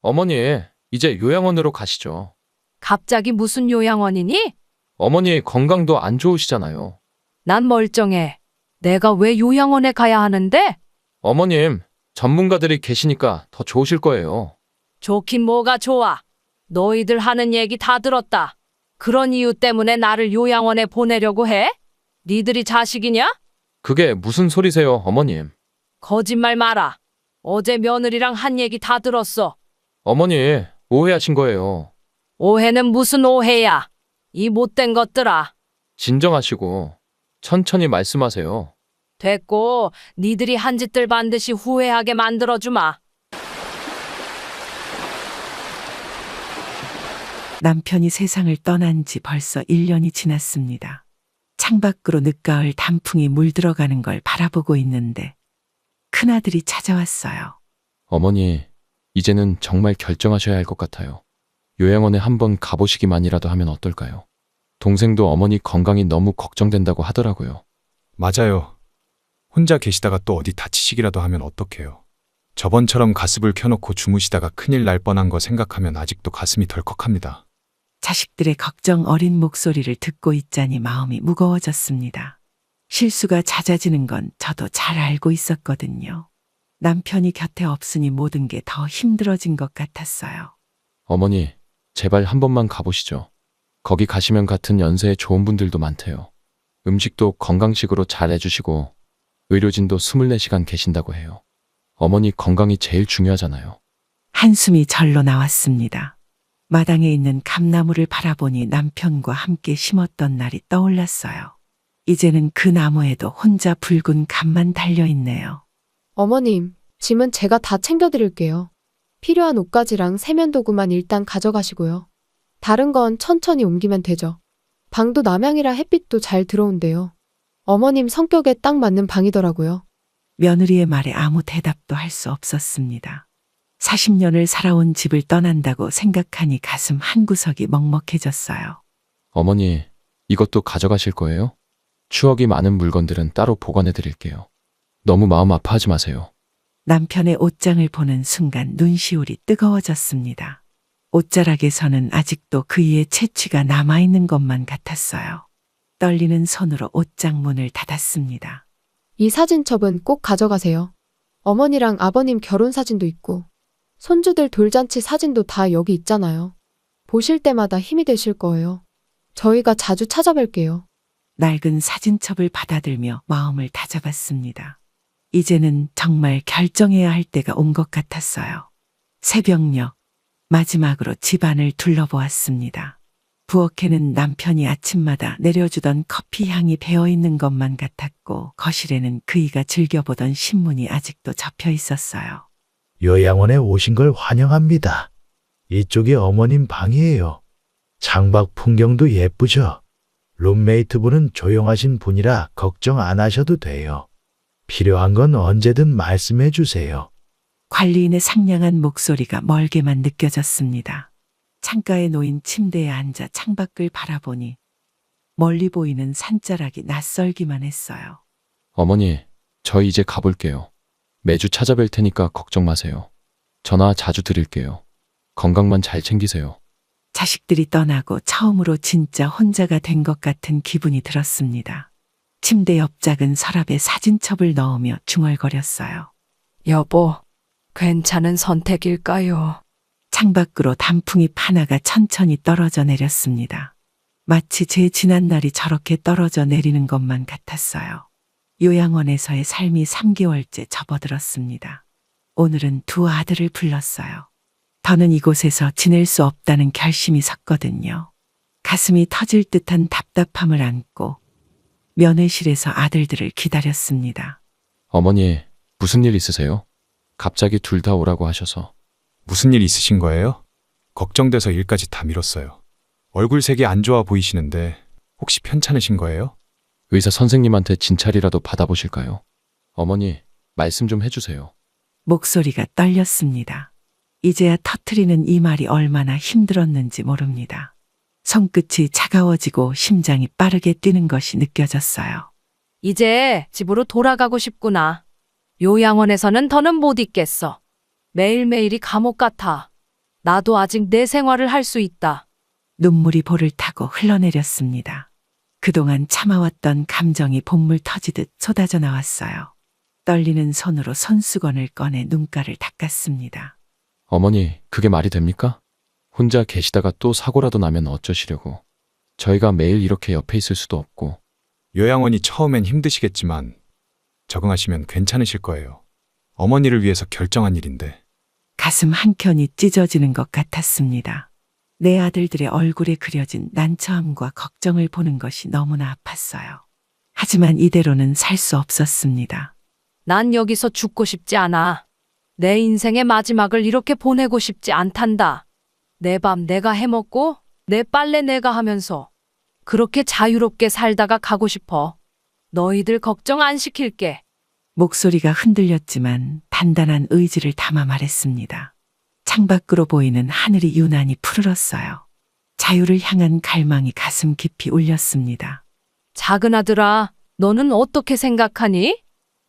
어머니, 이제 요양원으로 가시죠. 갑자기 무슨 요양원이니? 어머니 건강도 안 좋으시잖아요. 난 멀쩡해. 내가 왜 요양원에 가야 하는데? 어머님, 전문가들이 계시니까 더 좋으실 거예요. 좋긴 뭐가 좋아. 너희들 하는 얘기 다 들었다. 그런 이유 때문에 나를 요양원에 보내려고 해? 니들이 자식이냐? 그게 무슨 소리세요, 어머님? 거짓말 마라. 어제 며느리랑 한 얘기 다 들었어. 어머니, 오해하신 거예요. 오해는 무슨 오해야. 이 못된 것들아. 진정하시고 천천히 말씀하세요. 됐고, 니들이 한 짓들 반드시 후회하게 만들어주마. 남편이 세상을 떠난 지 벌써 1년이 지났습니다. 창밖으로 늦가을 단풍이 물들어가는 걸 바라보고 있는데 큰아들이 찾아왔어요. 어머니, 이제는 정말 결정하셔야 할 것 같아요. 요양원에 한번 가보시기만이라도 하면 어떨까요? 동생도 어머니 건강이 너무 걱정된다고 하더라고요. 맞아요. 혼자 계시다가 또 어디 다치시기라도 하면 어떡해요. 저번처럼 가습을 켜놓고 주무시다가 큰일 날 뻔한 거 생각하면 아직도 가슴이 덜컥합니다. 자식들의 걱정 어린 목소리를 듣고 있자니 마음이 무거워졌습니다. 실수가 잦아지는 건 저도 잘 알고 있었거든요. 남편이 곁에 없으니 모든 게 더 힘들어진 것 같았어요. 어머니, 제발 한 번만 가보시죠. 거기 가시면 같은 연세의 좋은 분들도 많대요. 음식도 건강식으로 잘 해주시고 의료진도 24시간 계신다고 해요. 어머니 건강이 제일 중요하잖아요. 한숨이 절로 나왔습니다. 마당에 있는 감나무를 바라보니 남편과 함께 심었던 날이 떠올랐어요. 이제는 그 나무에도 혼자 붉은 감만 달려있네요. 어머님, 짐은 제가 다 챙겨드릴게요. 필요한 옷가지랑 세면도구만 일단 가져가시고요. 다른 건 천천히 옮기면 되죠. 방도 남향이라 햇빛도 잘 들어온대요. 어머님 성격에 딱 맞는 방이더라고요. 며느리의 말에 아무 대답도 할 수 없었습니다. 40년을 살아온 집을 떠난다고 생각하니 가슴 한구석이 먹먹해졌어요. 어머니, 이것도 가져가실 거예요? 추억이 많은 물건들은 따로 보관해 드릴게요. 너무 마음 아파하지 마세요. 남편의 옷장을 보는 순간 눈시울이 뜨거워졌습니다. 옷자락에서는 아직도 그이의 채취가 남아있는 것만 같았어요. 떨리는 손으로 옷장 문을 닫았습니다. 이 사진첩은 꼭 가져가세요. 어머니랑 아버님 결혼 사진도 있고 손주들 돌잔치 사진도 다 여기 있잖아요. 보실 때마다 힘이 되실 거예요. 저희가 자주 찾아뵐게요. 낡은 사진첩을 받아들며 마음을 다잡았습니다. 이제는 정말 결정해야 할 때가 온 것 같았어요. 새벽녘 마지막으로 집안을 둘러보았습니다. 부엌에는 남편이 아침마다 내려주던 커피 향이 배어있는 것만 같았고 거실에는 그이가 즐겨보던 신문이 아직도 접혀 있었어요. 요양원에 오신 걸 환영합니다. 이쪽이 어머님 방이에요. 창밖 풍경도 예쁘죠? 룸메이트분은 조용하신 분이라 걱정 안 하셔도 돼요. 필요한 건 언제든 말씀해 주세요. 관리인의 상냥한 목소리가 멀게만 느껴졌습니다. 창가에 놓인 침대에 앉아 창밖을 바라보니 멀리 보이는 산자락이 낯설기만 했어요. 어머니, 저희 이제 가볼게요. 매주 찾아뵐 테니까 걱정 마세요. 전화 자주 드릴게요. 건강만 잘 챙기세요. 자식들이 떠나고 처음으로 진짜 혼자가 된 것 같은 기분이 들었습니다. 침대 옆 작은 서랍에 사진첩을 넣으며 중얼거렸어요. 여보, 괜찮은 선택일까요? 창밖으로 단풍잎 하나가 천천히 떨어져 내렸습니다. 마치 제 지난날이 저렇게 떨어져 내리는 것만 같았어요. 요양원에서의 삶이 3개월째 접어들었습니다. 오늘은 두 아들을 불렀어요. 더는 이곳에서 지낼 수 없다는 결심이 섰거든요. 가슴이 터질 듯한 답답함을 안고 면회실에서 아들들을 기다렸습니다. 어머니, 무슨 일 있으세요? 갑자기 둘 다 오라고 하셔서. 무슨 일 있으신 거예요? 걱정돼서 일까지 다 미뤘어요. 얼굴색이 안 좋아 보이시는데 혹시 편찮으신 거예요? 의사 선생님한테 진찰이라도 받아보실까요? 어머니, 말씀 좀 해주세요. 목소리가 떨렸습니다. 이제야 터트리는 이 말이 얼마나 힘들었는지 모릅니다. 손끝이 차가워지고 심장이 빠르게 뛰는 것이 느껴졌어요. 이제 집으로 돌아가고 싶구나. 요양원에서는 더는 못 있겠어. 매일매일이 감옥 같아. 나도 아직 내 생활을 할 수 있다. 눈물이 볼을 타고 흘러내렸습니다. 그동안 참아왔던 감정이 본물 터지듯 쏟아져 나왔어요. 떨리는 손으로 손수건을 꺼내 눈가를 닦았습니다. 어머니, 그게 말이 됩니까? 혼자 계시다가 또 사고라도 나면 어쩌시려고. 저희가 매일 이렇게 옆에 있을 수도 없고. 요양원이 처음엔 힘드시겠지만 적응하시면 괜찮으실 거예요. 어머니를 위해서 결정한 일인데. 가슴 한켠이 찢어지는 것 같았습니다. 내 아들들의 얼굴에 그려진 난처함과 걱정을 보는 것이 너무나 아팠어요. 하지만 이대로는 살 수 없었습니다. 난 여기서 죽고 싶지 않아. 내 인생의 마지막을 이렇게 보내고 싶지 않단다. 내 밥 내가 해먹고 내 빨래 내가 하면서 그렇게 자유롭게 살다가 가고 싶어. 너희들 걱정 안 시킬게. 목소리가 흔들렸지만 단단한 의지를 담아 말했습니다. 창밖으로 보이는 하늘이 유난히 푸르렀어요. 자유를 향한 갈망이 가슴 깊이 울렸습니다. 작은 아들아, 너는 어떻게 생각하니?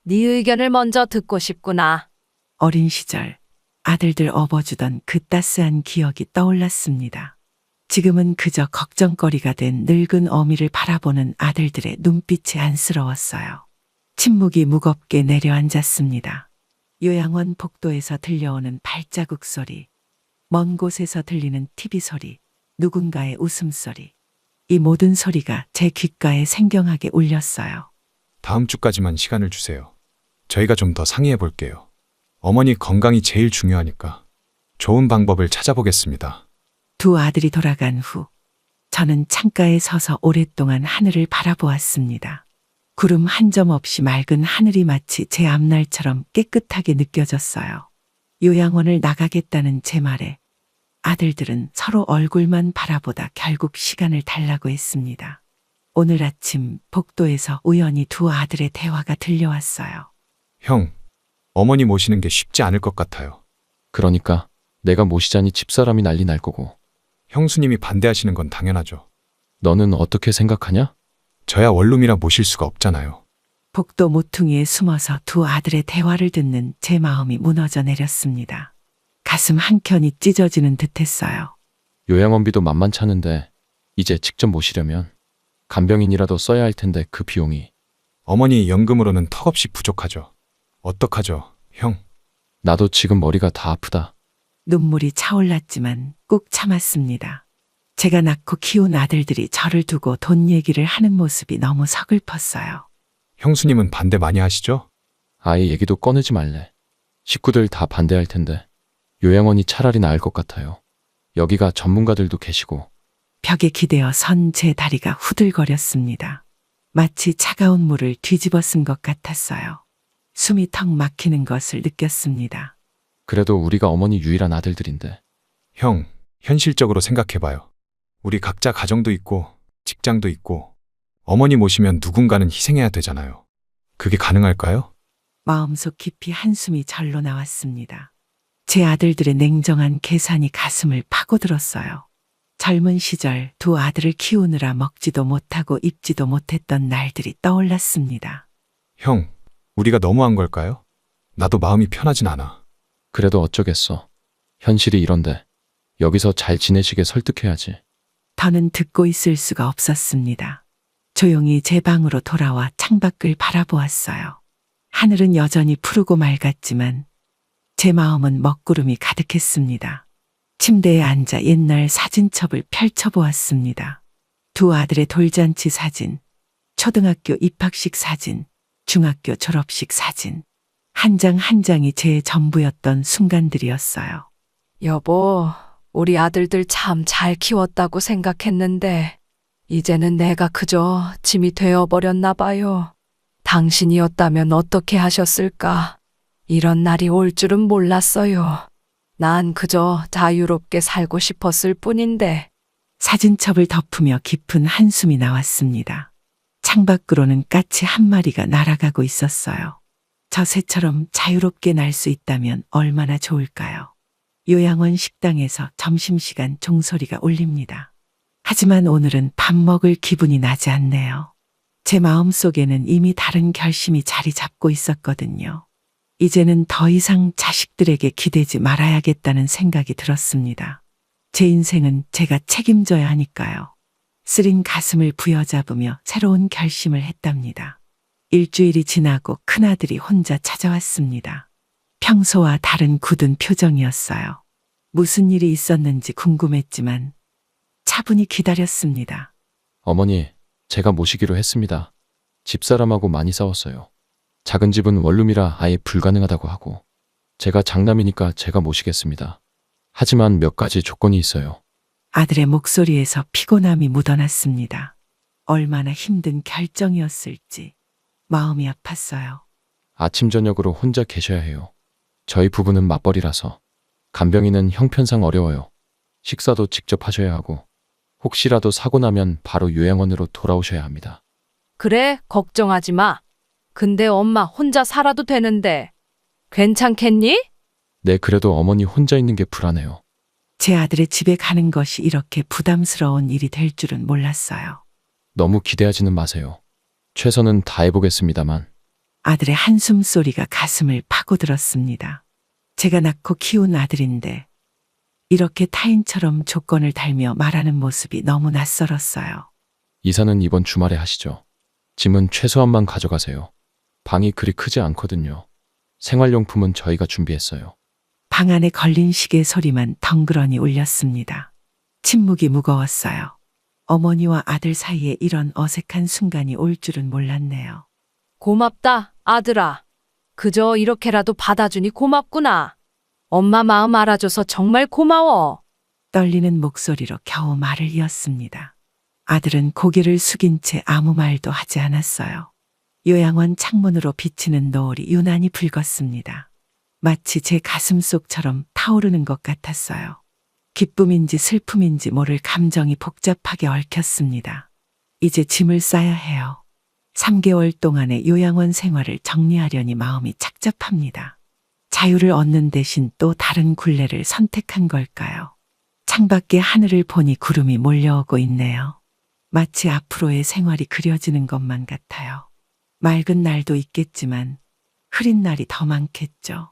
네 의견을 먼저 듣고 싶구나. 어린 시절 아들들 업어주던 그 따스한 기억이 떠올랐습니다. 지금은 그저 걱정거리가 된 늙은 어미를 바라보는 아들들의 눈빛이 안쓰러웠어요. 침묵이 무겁게 내려앉았습니다. 요양원 복도에서 들려오는 발자국 소리, 먼 곳에서 들리는 TV 소리, 누군가의 웃음소리. 이 모든 소리가 제 귓가에 생경하게 울렸어요. 다음 주까지만 시간을 주세요. 저희가 좀 더 상의해 볼게요. 어머니 건강이 제일 중요하니까 좋은 방법을 찾아보겠습니다. 두 아들이 돌아간 후 저는 창가에 서서 오랫동안 하늘을 바라보았습니다. 구름 한 점 없이 맑은 하늘이 마치 제 앞날처럼 깨끗하게 느껴졌어요. 요양원을 나가겠다는 제 말에 아들들은 서로 얼굴만 바라보다 결국 시간을 달라고 했습니다. 오늘 아침 복도에서 우연히 두 아들의 대화가 들려왔어요. 형, 어머니 모시는 게 쉽지 않을 것 같아요. 그러니까 내가 모시자니 집사람이 난리 날 거고. 형수님이 반대하시는 건 당연하죠. 너는 어떻게 생각하냐? 저야 원룸이라 모실 수가 없잖아요. 복도 모퉁이에 숨어서 두 아들의 대화를 듣는 제 마음이 무너져 내렸습니다. 가슴 한켠이 찢어지는 듯했어요. 요양원비도 만만찮은데 이제 직접 모시려면 간병인이라도 써야 할 텐데 그 비용이. 어머니 연금으로는 턱없이 부족하죠. 어떡하죠, 형? 나도 지금 머리가 다 아프다. 눈물이 차올랐지만 꾹 참았습니다. 제가 낳고 키운 아들들이 저를 두고 돈 얘기를 하는 모습이 너무 서글펐어요. 형수님은 반대 많이 하시죠? 아예 얘기도 꺼내지 말래. 식구들 다 반대할 텐데 요양원이 차라리 나을 것 같아요. 여기가 전문가들도 계시고. 벽에 기대어 선 제 다리가 후들거렸습니다. 마치 차가운 물을 뒤집어 쓴 것 같았어요. 숨이 턱 막히는 것을 느꼈습니다. 그래도 우리가 어머니 유일한 아들들인데. 형, 현실적으로 생각해봐요. 우리 각자 가정도 있고 직장도 있고 어머니 모시면 누군가는 희생해야 되잖아요. 그게 가능할까요? 마음속 깊이 한숨이 절로 나왔습니다. 제 아들들의 냉정한 계산이 가슴을 파고들었어요. 젊은 시절 두 아들을 키우느라 먹지도 못하고 입지도 못했던 날들이 떠올랐습니다. 형, 우리가 너무한 걸까요? 나도 마음이 편하진 않아. 그래도 어쩌겠어. 현실이 이런데 여기서 잘 지내시게 설득해야지. 더는 듣고 있을 수가 없었습니다. 조용히 제 방으로 돌아와 창밖을 바라보았어요. 하늘은 여전히 푸르고 맑았지만 제 마음은 먹구름이 가득했습니다. 침대에 앉아 옛날 사진첩을 펼쳐보았습니다. 두 아들의 돌잔치 사진, 초등학교 입학식 사진, 중학교 졸업식 사진. 한 장 한 장이 제 전부였던 순간들이었어요. 여보, 우리 아들들 참 잘 키웠다고 생각했는데 이제는 내가 그저 짐이 되어버렸나 봐요. 당신이었다면 어떻게 하셨을까? 이런 날이 올 줄은 몰랐어요. 난 그저 자유롭게 살고 싶었을 뿐인데. 사진첩을 덮으며 깊은 한숨이 나왔습니다. 창밖으로는 까치 한 마리가 날아가고 있었어요. 저 새처럼 자유롭게 날 수 있다면 얼마나 좋을까요? 요양원 식당에서 점심시간 종소리가 울립니다. 하지만 오늘은 밥 먹을 기분이 나지 않네요. 제 마음속에는 이미 다른 결심이 자리 잡고 있었거든요. 이제는 더 이상 자식들에게 기대지 말아야겠다는 생각이 들었습니다. 제 인생은 제가 책임져야 하니까요. 쓰린 가슴을 부여잡으며 새로운 결심을 했답니다. 일주일이 지나고 큰아들이 혼자 찾아왔습니다. 평소와 다른 굳은 표정이었어요. 무슨 일이 있었는지 궁금했지만 차분히 기다렸습니다. 어머니, 제가 모시기로 했습니다. 집사람하고 많이 싸웠어요. 작은 집은 원룸이라 아예 불가능하다고 하고, 제가 장남이니까 제가 모시겠습니다. 하지만 몇 가지 조건이 있어요. 아들의 목소리에서 피곤함이 묻어났습니다. 얼마나 힘든 결정이었을지 마음이 아팠어요. 아침 저녁으로 혼자 계셔야 해요. 저희 부부는 맞벌이라서 간병인은 형편상 어려워요. 식사도 직접 하셔야 하고, 혹시라도 사고 나면 바로 요양원으로 돌아오셔야 합니다. 그래, 걱정하지 마. 근데 엄마 혼자 살아도 되는데 괜찮겠니? 네, 그래도 어머니 혼자 있는 게 불안해요. 제 아들의 집에 가는 것이 이렇게 부담스러운 일이 될 줄은 몰랐어요. 너무 기대하지는 마세요. 최선은 다해보겠습니다만. 아들의 한숨 소리가 가슴을 파고들었습니다. 제가 낳고 키운 아들인데 이렇게 타인처럼 조건을 달며 말하는 모습이 너무 낯설었어요. 이사는 이번 주말에 하시죠. 짐은 최소한만 가져가세요. 방이 그리 크지 않거든요. 생활용품은 저희가 준비했어요. 방 안에 걸린 시계 소리만 덩그러니 울렸습니다. 침묵이 무거웠어요. 어머니와 아들 사이에 이런 어색한 순간이 올 줄은 몰랐네요. 고맙다, 아들아. 그저 이렇게라도 받아주니 고맙구나. 엄마 마음 알아줘서 정말 고마워. 떨리는 목소리로 겨우 말을 이었습니다. 아들은 고개를 숙인 채 아무 말도 하지 않았어요. 요양원 창문으로 비치는 노을이 유난히 붉었습니다. 마치 제 가슴 속처럼 타오르는 것 같았어요. 기쁨인지 슬픔인지 모를 감정이 복잡하게 얽혔습니다. 이제 짐을 싸야 해요. 3개월 동안의 요양원 생활을 정리하려니 마음이 착잡합니다. 자유를 얻는 대신 또 다른 굴레를 선택한 걸까요? 창밖에 하늘을 보니 구름이 몰려오고 있네요. 마치 앞으로의 생활이 그려지는 것만 같아요. 맑은 날도 있겠지만 흐린 날이 더 많겠죠.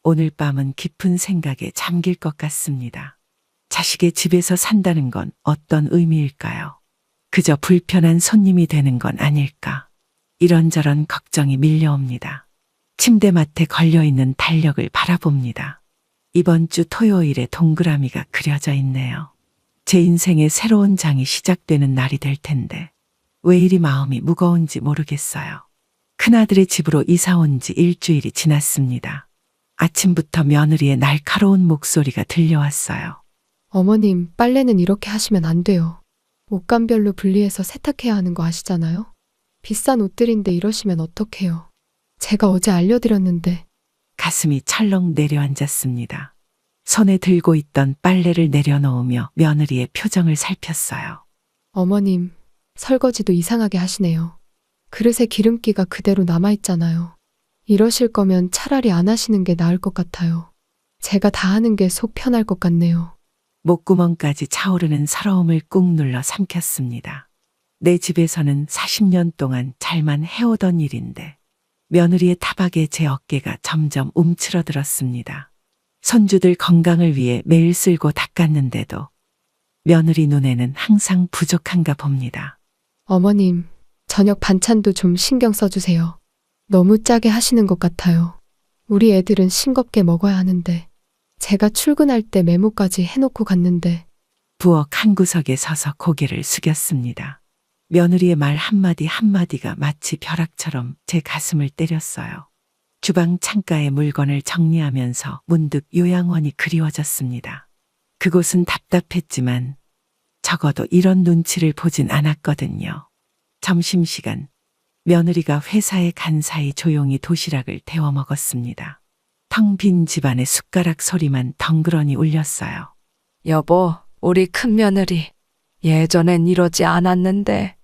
오늘 밤은 깊은 생각에 잠길 것 같습니다. 자식의 집에서 산다는 건 어떤 의미일까요? 그저 불편한 손님이 되는 건 아닐까? 이런저런 걱정이 밀려옵니다. 침대맡에 걸려있는 달력을 바라봅니다. 이번 주 토요일에 동그라미가 그려져 있네요. 제 인생의 새로운 장이 시작되는 날이 될 텐데 왜 이리 마음이 무거운지 모르겠어요. 큰아들의 집으로 이사 온 지 일주일이 지났습니다. 아침부터 며느리의 날카로운 목소리가 들려왔어요. 어머님, 빨래는 이렇게 하시면 안 돼요. 옷감별로 분리해서 세탁해야 하는 거 아시잖아요? 비싼 옷들인데 이러시면 어떡해요. 제가 어제 알려드렸는데. 가슴이 철렁 내려앉았습니다. 손에 들고 있던 빨래를 내려놓으며 며느리의 표정을 살폈어요. 어머님, 설거지도 이상하게 하시네요. 그릇에 기름기가 그대로 남아있잖아요. 이러실 거면 차라리 안 하시는 게 나을 것 같아요. 제가 다 하는 게 속 편할 것 같네요. 목구멍까지 차오르는 서러움을 꾹 눌러 삼켰습니다. 내 집에서는 40년 동안 잘만 해오던 일인데 며느리의 타박에 제 어깨가 점점 움츠러들었습니다. 손주들 건강을 위해 매일 쓸고 닦았는데도 며느리 눈에는 항상 부족한가 봅니다. 어머님, 저녁 반찬도 좀 신경 써주세요. 너무 짜게 하시는 것 같아요. 우리 애들은 싱겁게 먹어야 하는데 제가 출근할 때 메모까지 해놓고 갔는데. 부엌 한 구석에 서서 고개를 숙였습니다. 며느리의 말 한마디 한마디가 마치 벼락처럼 제 가슴을 때렸어요. 주방 창가에 물건을 정리하면서 문득 요양원이 그리워졌습니다. 그곳은 답답했지만 적어도 이런 눈치를 보진 않았거든요. 점심시간, 며느리가 회사에 간 사이 조용히 도시락을 데워 먹었습니다. 텅 빈 집안의 숟가락 소리만 덩그러니 울렸어요. 여보, 우리 큰며느리. 예전엔 이러지 않았는데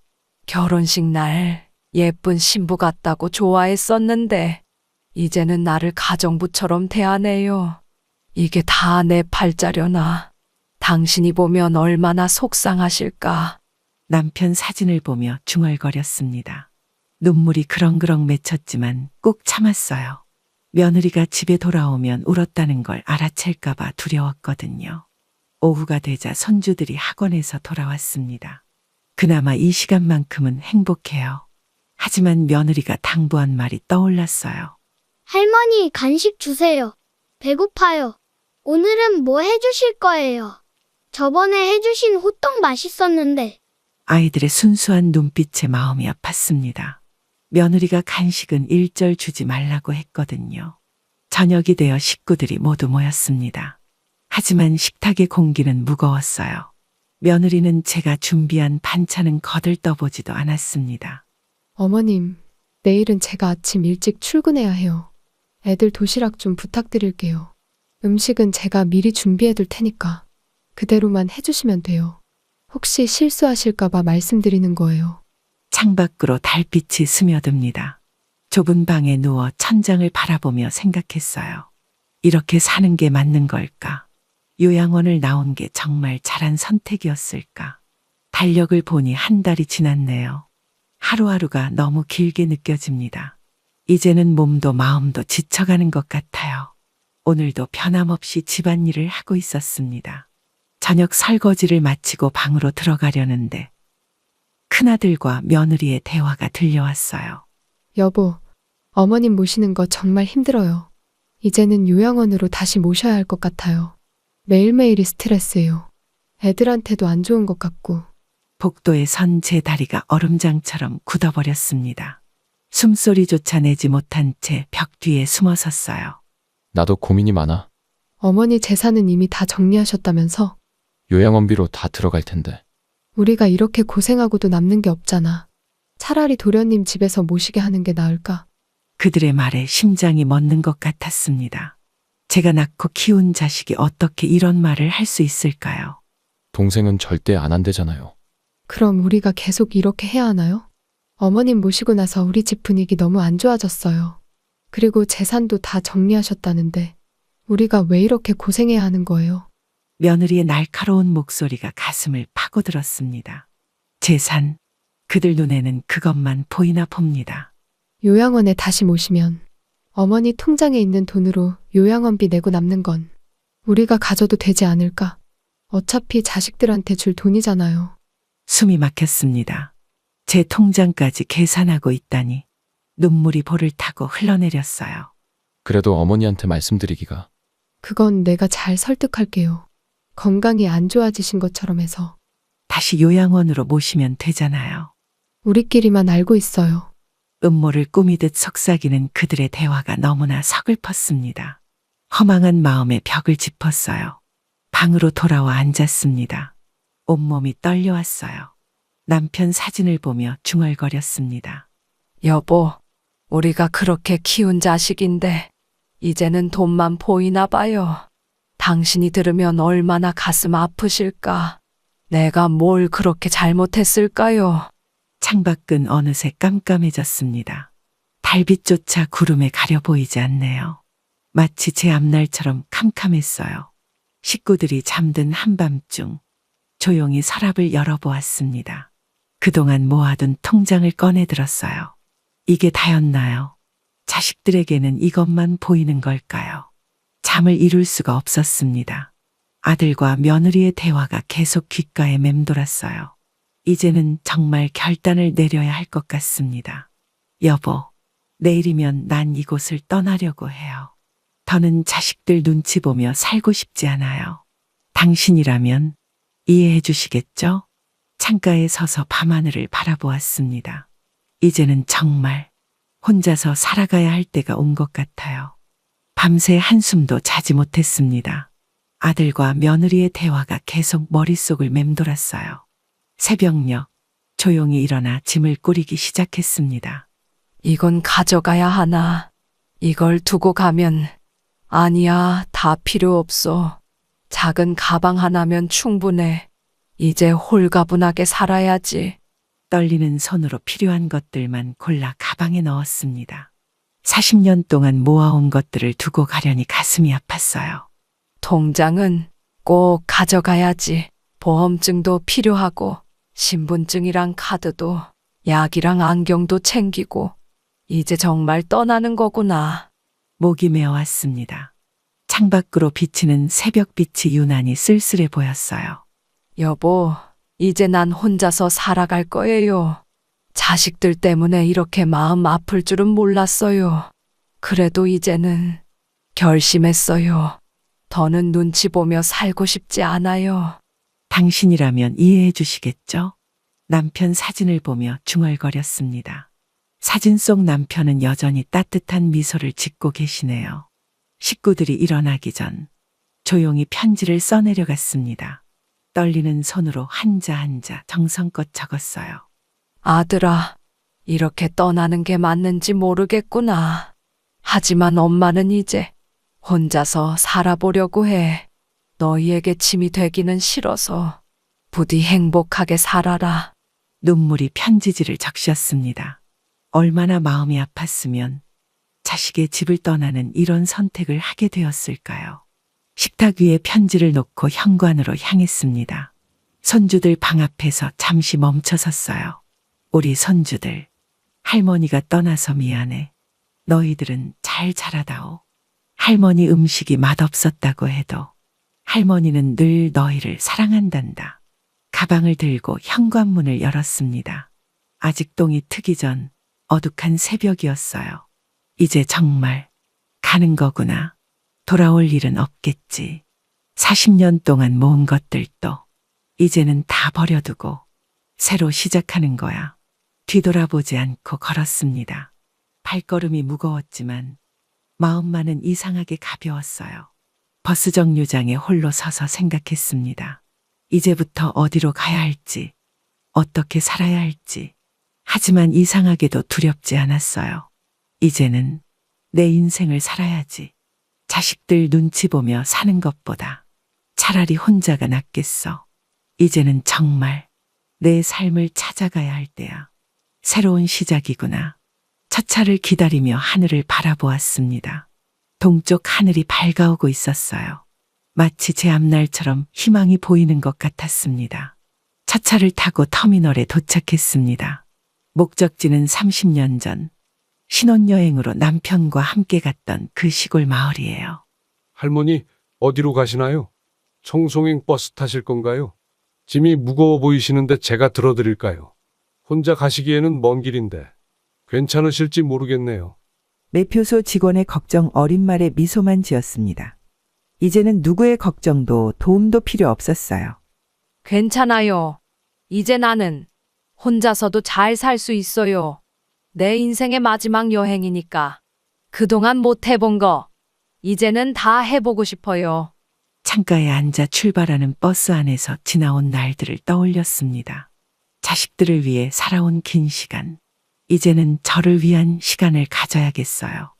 결혼식 날 예쁜 신부 같다고 좋아했었는데 이제는 나를 가정부처럼 대하네요. 이게 다 내 팔자려나. 당신이 보면 얼마나 속상하실까. 남편 사진을 보며 중얼거렸습니다. 눈물이 그렁그렁 맺혔지만 꼭 참았어요. 며느리가 집에 돌아오면 울었다는 걸 알아챌까봐 두려웠거든요. 오후가 되자 손주들이 학원에서 돌아왔습니다. 그나마 이 시간만큼은 행복해요. 하지만 며느리가 당부한 말이 떠올랐어요. 할머니, 간식 주세요. 배고파요. 오늘은 뭐 해주실 거예요? 저번에 해주신 호떡 맛있었는데. 아이들의 순수한 눈빛에 마음이 아팠습니다. 며느리가 간식은 일절 주지 말라고 했거든요. 저녁이 되어 식구들이 모두 모였습니다. 하지만 식탁의 공기는 무거웠어요. 며느리는 제가 준비한 반찬은 거들떠보지도 않았습니다. 어머님, 내일은 제가 아침 일찍 출근해야 해요. 애들 도시락 좀 부탁드릴게요. 음식은 제가 미리 준비해둘 테니까 그대로만 해주시면 돼요. 혹시 실수하실까봐 말씀드리는 거예요. 창밖으로 달빛이 스며듭니다. 좁은 방에 누워 천장을 바라보며 생각했어요. 이렇게 사는 게 맞는 걸까? 요양원을 나온 게 정말 잘한 선택이었을까? 달력을 보니 한 달이 지났네요. 하루하루가 너무 길게 느껴집니다. 이제는 몸도 마음도 지쳐가는 것 같아요. 오늘도 변함없이 집안일을 하고 있었습니다. 저녁 설거지를 마치고 방으로 들어가려는데 큰아들과 며느리의 대화가 들려왔어요. 여보, 어머님 모시는 거 정말 힘들어요. 이제는 요양원으로 다시 모셔야 할 것 같아요. 매일매일이 스트레스예요. 애들한테도 안 좋은 것 같고. 복도에 선 제 다리가 얼음장처럼 굳어버렸습니다. 숨소리조차 내지 못한 채 벽 뒤에 숨어 섰어요. 나도 고민이 많아. 어머니 재산은 이미 다 정리하셨다면서? 요양원비로 다 들어갈 텐데. 우리가 이렇게 고생하고도 남는 게 없잖아. 차라리 도련님 집에서 모시게 하는 게 나을까? 그들의 말에 심장이 멎는 것 같았습니다. 제가 낳고 키운 자식이 어떻게 이런 말을 할 수 있을까요? 동생은 절대 안 한대잖아요. 그럼 우리가 계속 이렇게 해야 하나요? 어머님 모시고 나서 우리 집 분위기 너무 안 좋아졌어요. 그리고 재산도 다 정리하셨다는데 우리가 왜 이렇게 고생해야 하는 거예요? 며느리의 날카로운 목소리가 가슴을 파고들었습니다. 재산, 그들 눈에는 그것만 보이나 봅니다. 요양원에 다시 모시면 어머니 통장에 있는 돈으로 요양원비 내고 남는 건 우리가 가져도 되지 않을까? 어차피 자식들한테 줄 돈이잖아요. 숨이 막혔습니다. 제 통장까지 계산하고 있다니 눈물이 볼을 타고 흘러내렸어요. 그래도 어머니한테 말씀드리기가. 그건 내가 잘 설득할게요. 건강이 안 좋아지신 것처럼 해서. 다시 요양원으로 모시면 되잖아요. 우리끼리만 알고 있어요. 음모를 꾸미듯 속삭이는 그들의 대화가 너무나 서글펐습니다. 허망한 마음에 벽을 짚었어요. 방으로 돌아와 앉았습니다. 온몸이 떨려왔어요. 남편 사진을 보며 중얼거렸습니다. 여보, 우리가 그렇게 키운 자식인데 이제는 돈만 보이나 봐요. 당신이 들으면 얼마나 가슴 아프실까. 내가 뭘 그렇게 잘못했을까요? 창밖은 어느새 깜깜해졌습니다. 달빛조차 구름에 가려 보이지 않네요. 마치 제 앞날처럼 캄캄했어요. 식구들이 잠든 한밤중 조용히 서랍을 열어보았습니다. 그동안 모아둔 통장을 꺼내들었어요. 이게 다였나요? 자식들에게는 이것만 보이는 걸까요? 잠을 이룰 수가 없었습니다. 아들과 며느리의 대화가 계속 귓가에 맴돌았어요. 이제는 정말 결단을 내려야 할 것 같습니다. 여보, 내일이면 난 이곳을 떠나려고 해요. 더는 자식들 눈치 보며 살고 싶지 않아요. 당신이라면 이해해 주시겠죠? 창가에 서서 밤하늘을 바라보았습니다. 이제는 정말 혼자서 살아가야 할 때가 온 것 같아요. 밤새 한숨도 자지 못했습니다. 아들과 며느리의 대화가 계속 머릿속을 맴돌았어요. 새벽녘 조용히 일어나 짐을 꾸리기 시작했습니다. 이건 가져가야 하나. 이걸 두고 가면 아니야, 다 필요 없어. 작은 가방 하나면 충분해. 이제 홀가분하게 살아야지. 떨리는 손으로 필요한 것들만 골라 가방에 넣었습니다. 40년 동안 모아온 것들을 두고 가려니 가슴이 아팠어요. 통장은 꼭 가져가야지. 보험증도 필요하고 신분증이랑 카드도 약이랑 안경도 챙기고 이제 정말 떠나는 거구나. 목이 메어왔습니다. 창밖으로 비치는 새벽빛이 유난히 쓸쓸해 보였어요. 여보, 이제 난 혼자서 살아갈 거예요. 자식들 때문에 이렇게 마음 아플 줄은 몰랐어요. 그래도 이제는 결심했어요. 더는 눈치 보며 살고 싶지 않아요. 당신이라면 이해해 주시겠죠? 남편 사진을 보며 중얼거렸습니다. 사진 속 남편은 여전히 따뜻한 미소를 짓고 계시네요. 식구들이 일어나기 전 조용히 편지를 써내려갔습니다. 떨리는 손으로 한자 한자 정성껏 적었어요. 아들아, 이렇게 떠나는 게 맞는지 모르겠구나. 하지만 엄마는 이제 혼자서 살아보려고 해. 너희에게 짐이 되기는 싫어서 부디 행복하게 살아라. 눈물이 편지지를 적셨습니다. 얼마나 마음이 아팠으면 자식의 집을 떠나는 이런 선택을 하게 되었을까요? 식탁 위에 편지를 놓고 현관으로 향했습니다. 손주들 방 앞에서 잠시 멈춰섰어요. 우리 손주들, 할머니가 떠나서 미안해. 너희들은 잘 자라다오. 할머니 음식이 맛없었다고 해도 할머니는 늘 너희를 사랑한단다. 가방을 들고 현관문을 열었습니다. 아직 똥이 트기 전 어둑한 새벽이었어요. 이제 정말 가는 거구나. 돌아올 일은 없겠지. 40년 동안 모은 것들도 이제는 다 버려두고 새로 시작하는 거야. 뒤돌아보지 않고 걸었습니다. 발걸음이 무거웠지만 마음만은 이상하게 가벼웠어요. 버스 정류장에 홀로 서서 생각했습니다. 이제부터 어디로 가야 할지, 어떻게 살아야 할지. 하지만 이상하게도 두렵지 않았어요. 이제는 내 인생을 살아야지. 자식들 눈치 보며 사는 것보다 차라리 혼자가 낫겠어. 이제는 정말 내 삶을 찾아가야 할 때야. 새로운 시작이구나. 첫 차를 기다리며 하늘을 바라보았습니다. 동쪽 하늘이 밝아오고 있었어요. 마치 제 앞날처럼 희망이 보이는 것 같았습니다. 첫 차를 타고 터미널에 도착했습니다. 목적지는 30년 전 신혼여행으로 남편과 함께 갔던 그 시골 마을이에요. 할머니, 어디로 가시나요? 청송행 버스 타실 건가요? 짐이 무거워 보이시는데 제가 들어드릴까요? 혼자 가시기에는 먼 길인데 괜찮으실지 모르겠네요. 매표소 직원의 걱정 어린 말에 미소만 지었습니다. 이제는 누구의 걱정도 도움도 필요 없었어요. 괜찮아요. 이제 나는 혼자서도 잘 살 수 있어요. 내 인생의 마지막 여행이니까. 그동안 못 해본 거, 이제는 다 해보고 싶어요. 창가에 앉아 출발하는 버스 안에서 지나온 날들을 떠올렸습니다. 자식들을 위해 살아온 긴 시간. 이제는 저를 위한 시간을 가져야겠어요.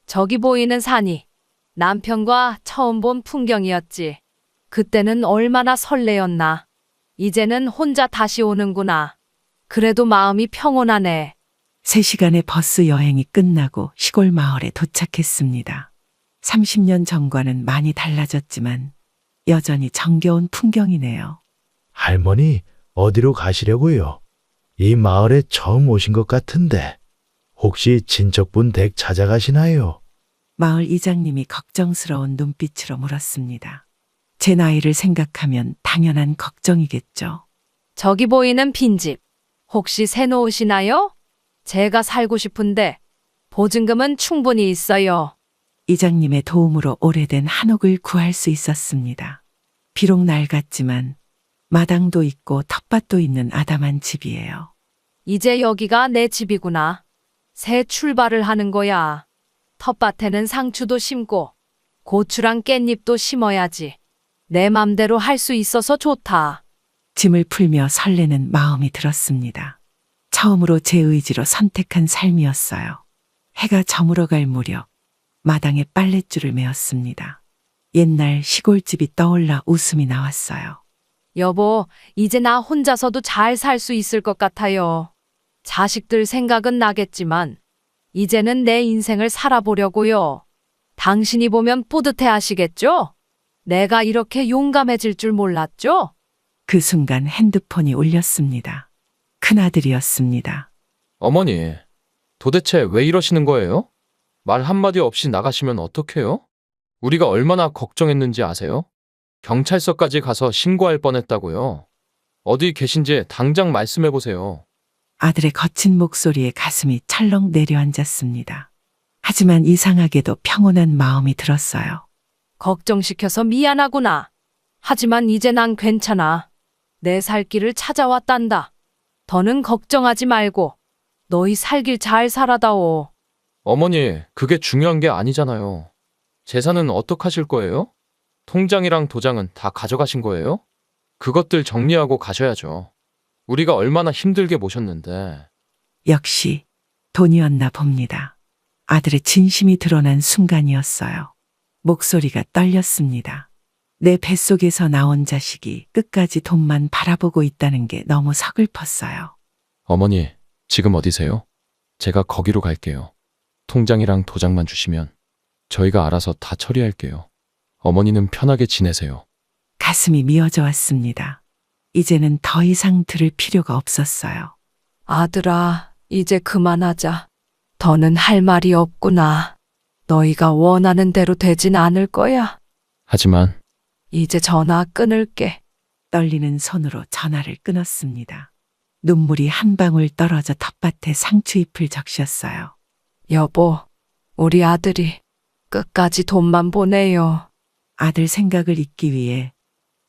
저기 보이는 산이 남편과 처음 본 풍경이었지. 그때는 얼마나 설레었나. 이제는 혼자 다시 오는구나. 그래도 마음이 평온하네. 3시간의 버스 여행이 끝나고 시골 마을에 도착했습니다. 30년 전과는 많이 달라졌지만 여전히 정겨운 풍경이네요. 할머니, 어디로 가시려고요? 이 마을에 처음 오신 것 같은데 혹시 친척분 댁 찾아가시나요? 마을 이장님이 걱정스러운 눈빛으로 물었습니다. 제 나이를 생각하면 당연한 걱정이겠죠. 저기 보이는 빈집. 혹시 새 놓으시나요? 제가 살고 싶은데 보증금은 충분히 있어요. 이장님의 도움으로 오래된 한옥을 구할 수 있었습니다. 비록 낡았지만 마당도 있고 텃밭도 있는 아담한 집이에요. 이제 여기가 내 집이구나. 새 출발을 하는 거야. 텃밭에는 상추도 심고 고추랑 깻잎도 심어야지. 내 맘대로 할 수 있어서 좋다. 짐을 풀며 설레는 마음이 들었습니다. 처음으로 제 의지로 선택한 삶이었어요. 해가 저물어갈 무렵 마당에 빨랫줄을 메었습니다. 옛날 시골집이 떠올라 웃음이 나왔어요. 여보, 이제 나 혼자서도 잘 살 수 있을 것 같아요. 자식들 생각은 나겠지만 이제는 내 인생을 살아보려고요. 당신이 보면 뿌듯해 하시겠죠? 내가 이렇게 용감해질 줄 몰랐죠? 그 순간 핸드폰이 울렸습니다. 큰아들이었습니다. 어머니, 도대체 왜 이러시는 거예요? 말 한마디 없이 나가시면 어떡해요? 우리가 얼마나 걱정했는지 아세요? 경찰서까지 가서 신고할 뻔했다고요. 어디 계신지 당장 말씀해 보세요. 아들의 거친 목소리에 가슴이 철렁 내려앉았습니다. 하지만 이상하게도 평온한 마음이 들었어요. 걱정시켜서 미안하구나. 하지만 이제 난 괜찮아. 내 살 길을 찾아왔단다. 더는 걱정하지 말고 너희 살길 잘 살아다오. 어머니, 그게 중요한 게 아니잖아요. 재산은 어떡하실 거예요? 통장이랑 도장은 다 가져가신 거예요? 그것들 정리하고 가셔야죠. 우리가 얼마나 힘들게 모셨는데. 역시 돈이었나 봅니다. 아들의 진심이 드러난 순간이었어요. 목소리가 떨렸습니다. 내 뱃속에서 나온 자식이 끝까지 돈만 바라보고 있다는 게 너무 서글펐어요. 어머니, 지금 어디세요? 제가 거기로 갈게요. 통장이랑 도장만 주시면 저희가 알아서 다 처리할게요. 어머니는 편하게 지내세요. 가슴이 미어져 왔습니다. 이제는 더 이상 들을 필요가 없었어요. 아들아, 이제 그만하자. 더는 할 말이 없구나. 너희가 원하는 대로 되진 않을 거야. 하지만 이제 전화 끊을게. 떨리는 손으로 전화를 끊었습니다. 눈물이 한 방울 떨어져 텃밭에 상추잎을 적셨어요. 여보, 우리 아들이 끝까지 돈만 보내요. 아들 생각을 잊기 위해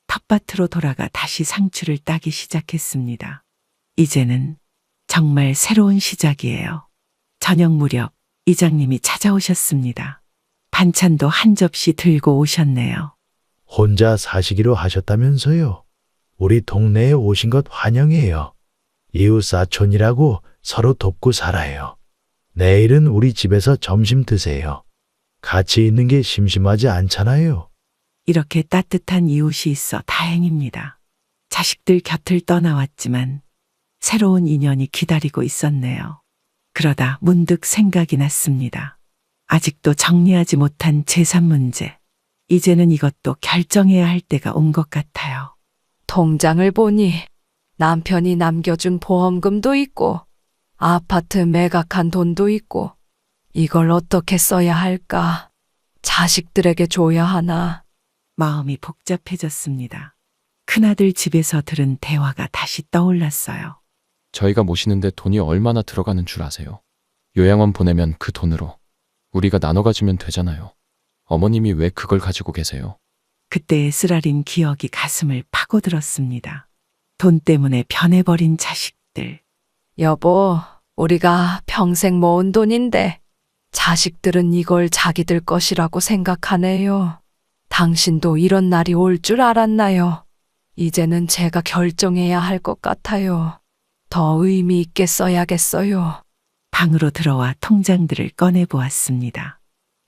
텃밭으로 돌아가 다시 상추를 따기 시작했습니다. 이제는 정말 새로운 시작이에요. 저녁 무렵 이장님이 찾아오셨습니다. 반찬도 한 접시 들고 오셨네요. 혼자 사시기로 하셨다면서요. 우리 동네에 오신 것 환영해요. 이웃 사촌이라고 서로 돕고 살아요. 내일은 우리 집에서 점심 드세요. 같이 있는 게 심심하지 않잖아요. 이렇게 따뜻한 이웃이 있어 다행입니다. 자식들 곁을 떠나왔지만 새로운 인연이 기다리고 있었네요. 그러다 문득 생각이 났습니다. 아직도 정리하지 못한 재산 문제. 이제는 이것도 결정해야 할 때가 온 것 같아요. 통장을 보니 남편이 남겨준 보험금도 있고 아파트 매각한 돈도 있고 이걸 어떻게 써야 할까? 자식들에게 줘야 하나? 마음이 복잡해졌습니다. 큰아들 집에서 들은 대화가 다시 떠올랐어요. 저희가 모시는데 돈이 얼마나 들어가는 줄 아세요? 요양원 보내면 그 돈으로 우리가 나눠 가지면 되잖아요. 어머님이 왜 그걸 가지고 계세요? 그때의 쓰라린 기억이 가슴을 파고들었습니다. 돈 때문에 변해버린 자식들. 여보, 우리가 평생 모은 돈인데 자식들은 이걸 자기들 것이라고 생각하네요. 당신도 이런 날이 올 줄 알았나요? 이제는 제가 결정해야 할 것 같아요. 더 의미 있게 써야겠어요. 방으로 들어와 통장들을 꺼내보았습니다.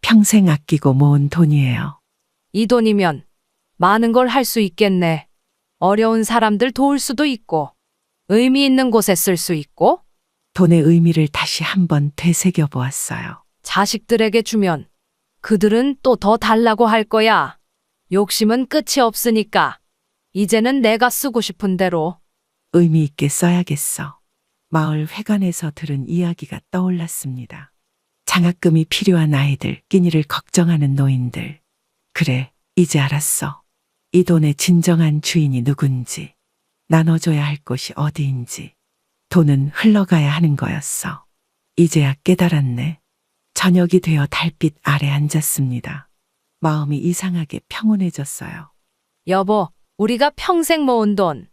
평생 아끼고 모은 돈이에요. 이 돈이면 많은 걸 할 수 있겠네. 어려운 사람들 도울 수도 있고, 의미 있는 곳에 쓸 수 있고, 돈의 의미를 다시 한번 되새겨 보았어요. 자식들에게 주면 그들은 또 더 달라고 할 거야. 욕심은 끝이 없으니까. 이제는 내가 쓰고 싶은 대로. 의미 있게 써야겠어. 마을 회관에서 들은 이야기가 떠올랐습니다. 장학금이 필요한 아이들, 끼니를 걱정하는 노인들. 그래, 이제 알았어. 이 돈의 진정한 주인이 누군지, 나눠줘야 할 곳이 어디인지. 돈은 흘러가야 하는 거였어. 이제야 깨달았네. 저녁이 되어 달빛 아래 앉았습니다. 마음이 이상하게 평온해졌어요. 여보, 우리가 평생 모은 돈,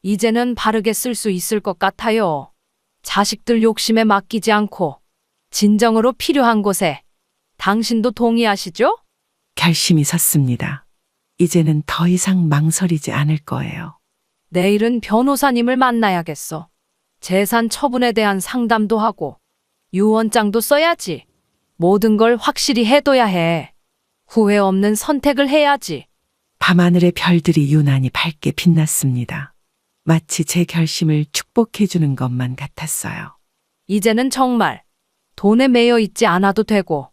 이제는 바르게 쓸 수 있을 것 같아요. 자식들 욕심에 맡기지 않고 진정으로 필요한 곳에. 당신도 동의하시죠? 결심이 섰습니다. 이제는 더 이상 망설이지 않을 거예요. 내일은 변호사님을 만나야겠어. 재산 처분에 대한 상담도 하고 유언장도 써야지. 모든 걸 확실히 해둬야 해. 후회 없는 선택을 해야지. 밤하늘의 별들이 유난히 밝게 빛났습니다. 마치 제 결심을 축복해주는 것만 같았어요. 이제는 정말 돈에 매여 있지 않아도 되고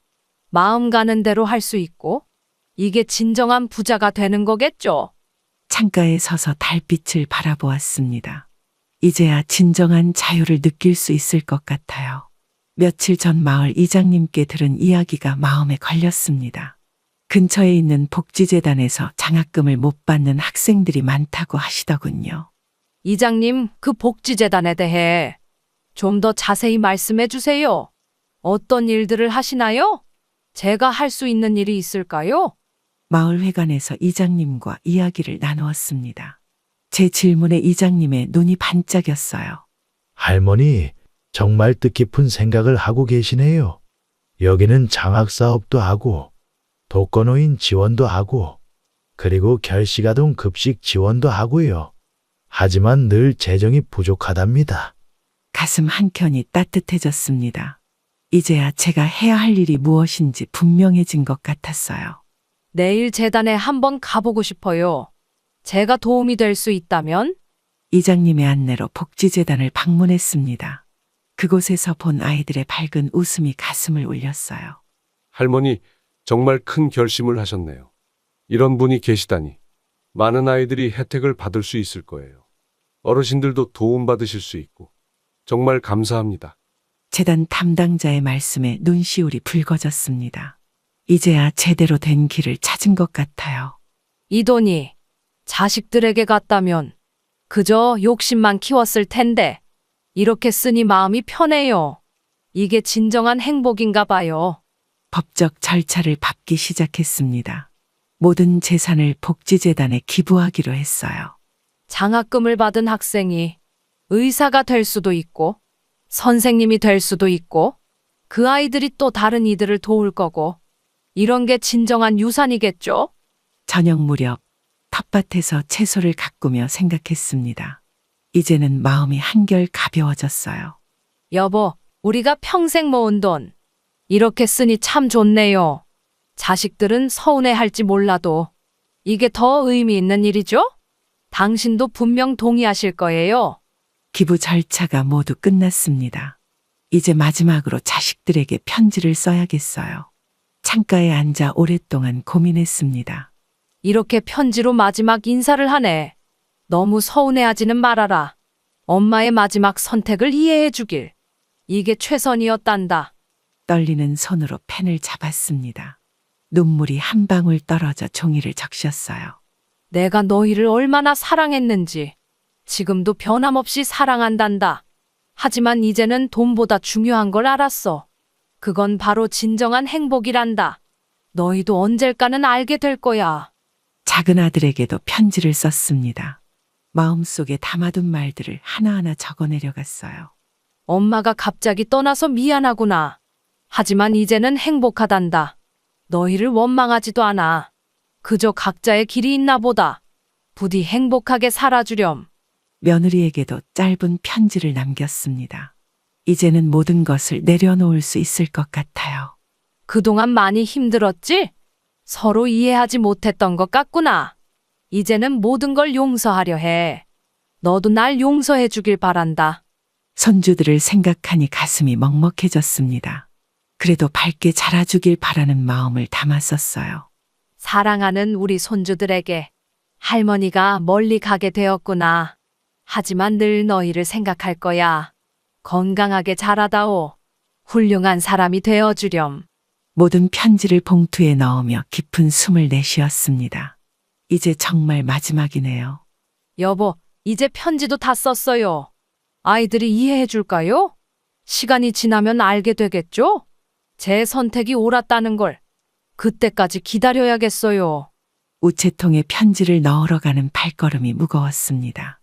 마음 가는 대로 할 수 있고 이게 진정한 부자가 되는 거겠죠. 창가에 서서 달빛을 바라보았습니다. 이제야 진정한 자유를 느낄 수 있을 것 같아요. 며칠 전 마을 이장님께 들은 이야기가 마음에 걸렸습니다. 근처에 있는 복지재단에서 장학금을 못 받는 학생들이 많다고 하시더군요. 이장님, 그 복지재단에 대해 좀 더 자세히 말씀해 주세요. 어떤 일들을 하시나요? 제가 할 수 있는 일이 있을까요? 마을회관에서 이장님과 이야기를 나누었습니다. 제 질문에 이장님의 눈이 반짝였어요. 할머니, 정말 뜻깊은 생각을 하고 계시네요. 여기는 장학사업도 하고, 독거노인 지원도 하고, 그리고 결식아동 급식 지원도 하고요. 하지만 늘 재정이 부족하답니다. 가슴 한켠이 따뜻해졌습니다. 이제야 제가 해야 할 일이 무엇인지 분명해진 것 같았어요. 내일 재단에 한번 가보고 싶어요. 제가 도움이 될 수 있다면? 이장님의 안내로 복지재단을 방문했습니다. 그곳에서 본 아이들의 밝은 웃음이 가슴을 울렸어요. 할머니, 정말 큰 결심을 하셨네요. 이런 분이 계시다니. 많은 아이들이 혜택을 받을 수 있을 거예요. 어르신들도 도움받으실 수 있고. 정말 감사합니다. 재단 담당자의 말씀에 눈시울이 붉어졌습니다. 이제야 제대로 된 길을 찾은 것 같아요. 이 돈이 자식들에게 갔다면 그저 욕심만 키웠을 텐데 이렇게 쓰니 마음이 편해요. 이게 진정한 행복인가 봐요. 법적 절차를 밟기 시작했습니다. 모든 재산을 복지재단에 기부하기로 했어요. 장학금을 받은 학생이 의사가 될 수도 있고 선생님이 될 수도 있고 그 아이들이 또 다른 이들을 도울 거고 이런 게 진정한 유산이겠죠? 저녁 무렵 텃밭에서 채소를 가꾸며 생각했습니다. 이제는 마음이 한결 가벼워졌어요. 여보, 우리가 평생 모은 돈 이렇게 쓰니 참 좋네요. 자식들은 서운해할지 몰라도 이게 더 의미 있는 일이죠? 당신도 분명 동의하실 거예요. 기부 절차가 모두 끝났습니다. 이제 마지막으로 자식들에게 편지를 써야겠어요. 창가에 앉아 오랫동안 고민했습니다. 이렇게 편지로 마지막 인사를 하네. 너무 서운해하지는 말아라. 엄마의 마지막 선택을 이해해 주길. 이게 최선이었단다. 떨리는 손으로 펜을 잡았습니다. 눈물이 한 방울 떨어져 종이를 적셨어요. 내가 너희를 얼마나 사랑했는지 지금도 변함없이 사랑한단다. 하지만 이제는 돈보다 중요한 걸 알았어. 그건 바로 진정한 행복이란다. 너희도 언젠가는 알게 될 거야. 작은 아들에게도 편지를 썼습니다. 마음속에 담아둔 말들을 하나하나 적어내려갔어요. 엄마가 갑자기 떠나서 미안하구나. 하지만 이제는 행복하단다. 너희를 원망하지도 않아. 그저 각자의 길이 있나 보다. 부디 행복하게 살아주렴. 며느리에게도 짧은 편지를 남겼습니다. 이제는 모든 것을 내려놓을 수 있을 것 같아요. 그동안 많이 힘들었지? 서로 이해하지 못했던 것 같구나. 이제는 모든 걸 용서하려 해. 너도 날 용서해 주길 바란다. 손주들을 생각하니 가슴이 먹먹해졌습니다. 그래도 밝게 자라주길 바라는 마음을 담았었어요. 사랑하는 우리 손주들에게 할머니가 멀리 가게 되었구나. 하지만 늘 너희를 생각할 거야. 건강하게 자라다오. 훌륭한 사람이 되어주렴. 모든 편지를 봉투에 넣으며 깊은 숨을 내쉬었습니다. 이제 정말 마지막이네요. 여보, 이제 편지도 다 썼어요. 아이들이 이해해 줄까요? 시간이 지나면 알게 되겠죠? 제 선택이 옳았다는 걸. 그때까지 기다려야겠어요. 우체통에 편지를 넣으러 가는 발걸음이 무거웠습니다.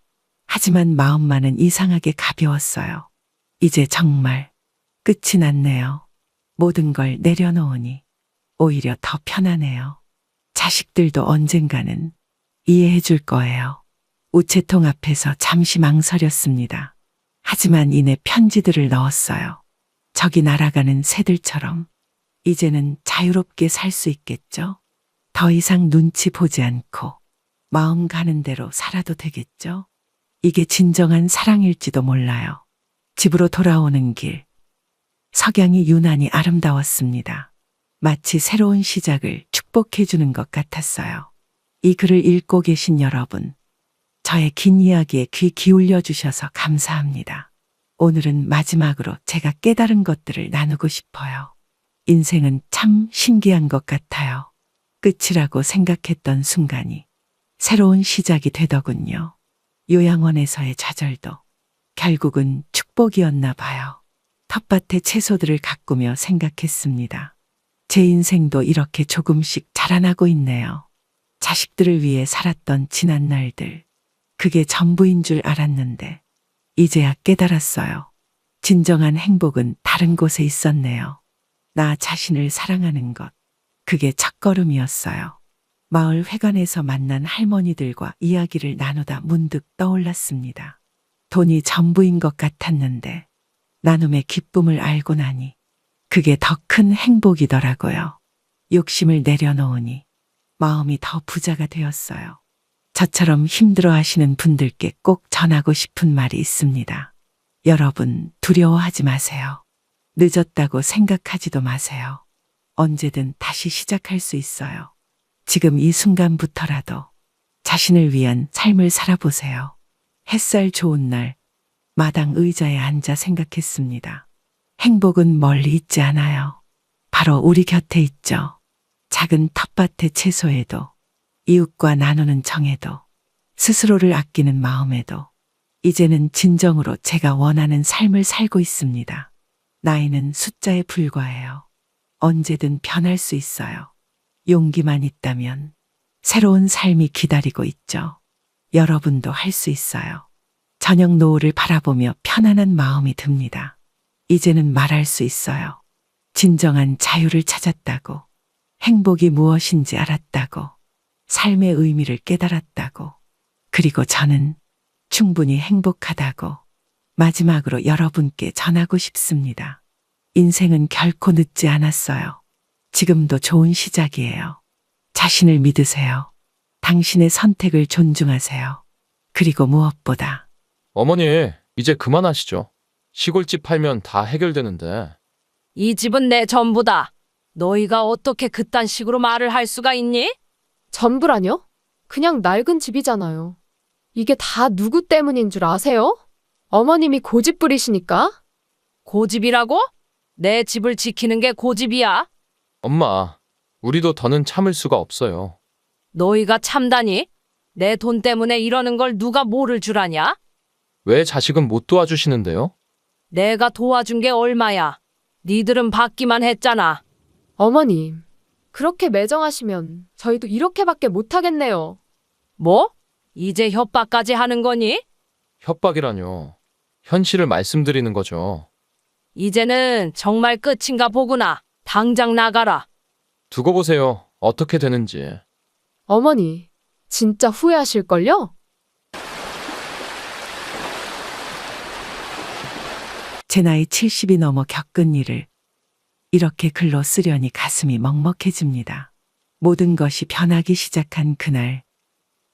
하지만 마음만은 이상하게 가벼웠어요. 이제 정말 끝이 났네요. 모든 걸 내려놓으니 오히려 더 편하네요. 자식들도 언젠가는 이해해 줄 거예요. 우체통 앞에서 잠시 망설였습니다. 하지만 이내 편지들을 넣었어요. 저기 날아가는 새들처럼 이제는 자유롭게 살 수 있겠죠? 더 이상 눈치 보지 않고 마음 가는 대로 살아도 되겠죠? 이게 진정한 사랑일지도 몰라요. 집으로 돌아오는 길. 석양이 유난히 아름다웠습니다. 마치 새로운 시작을 축복해주는 것 같았어요. 이 글을 읽고 계신 여러분, 저의 긴 이야기에 귀 기울여 주셔서 감사합니다. 오늘은 마지막으로 제가 깨달은 것들을 나누고 싶어요. 인생은 참 신기한 것 같아요. 끝이라고 생각했던 순간이 새로운 시작이 되더군요. 요양원에서의 좌절도 결국은 축복이었나 봐요. 텃밭의 채소들을 가꾸며 생각했습니다. 제 인생도 이렇게 조금씩 자라나고 있네요. 자식들을 위해 살았던 지난 날들. 그게 전부인 줄 알았는데 이제야 깨달았어요. 진정한 행복은 다른 곳에 있었네요. 나 자신을 사랑하는 것. 그게 첫걸음이었어요. 마을 회관에서 만난 할머니들과 이야기를 나누다 문득 떠올랐습니다. 돈이 전부인 것 같았는데 나눔의 기쁨을 알고 나니 그게 더 큰 행복이더라고요. 욕심을 내려놓으니 마음이 더 부자가 되었어요. 저처럼 힘들어 하시는 분들께 꼭 전하고 싶은 말이 있습니다. 여러분, 두려워하지 마세요. 늦었다고 생각하지도 마세요. 언제든 다시 시작할 수 있어요. 지금 이 순간부터라도 자신을 위한 삶을 살아보세요. 햇살 좋은 날, 마당 의자에 앉아 생각했습니다. 행복은 멀리 있지 않아요. 바로 우리 곁에 있죠. 작은 텃밭의 채소에도, 이웃과 나누는 정에도, 스스로를 아끼는 마음에도, 이제는 진정으로 제가 원하는 삶을 살고 있습니다. 나이는 숫자에 불과해요. 언제든 변할 수 있어요. 용기만 있다면 새로운 삶이 기다리고 있죠. 여러분도 할 수 있어요. 저녁 노을을 바라보며 편안한 마음이 듭니다. 이제는 말할 수 있어요. 진정한 자유를 찾았다고, 행복이 무엇인지 알았다고, 삶의 의미를 깨달았다고, 그리고 저는 충분히 행복하다고 마지막으로 여러분께 전하고 싶습니다. 인생은 결코 늦지 않았어요. 지금도 좋은 시작이에요. 자신을 믿으세요. 당신의 선택을 존중하세요. 그리고 무엇보다 어머니, 이제 그만하시죠. 시골집 팔면 다 해결되는데. 이 집은 내 전부다. 너희가 어떻게 그딴 식으로 말을 할 수가 있니? 전부라뇨? 그냥 낡은 집이잖아요. 이게 다 누구 때문인 줄 아세요? 어머님이 고집 부리시니까? 고집이라고? 내 집을 지키는 게 고집이야. 엄마, 우리도 더는 참을 수가 없어요. 너희가 참다니? 내 돈 때문에 이러는 걸 누가 모를 줄 아냐? 왜 자식은 못 도와주시는데요? 내가 도와준 게 얼마야? 니들은 받기만 했잖아. 어머님, 그렇게 매정하시면 저희도 이렇게밖에 못하겠네요. 뭐? 이제 협박까지 하는 거니? 협박이라뇨. 현실을 말씀드리는 거죠. 이제는 정말 끝인가 보구나. 당장 나가라. 두고 보세요. 어떻게 되는지. 어머니, 진짜 후회하실걸요? 제 나이 70이 넘어 겪은 일을 이렇게 글로 쓰려니 가슴이 먹먹해집니다. 모든 것이 변하기 시작한 그날,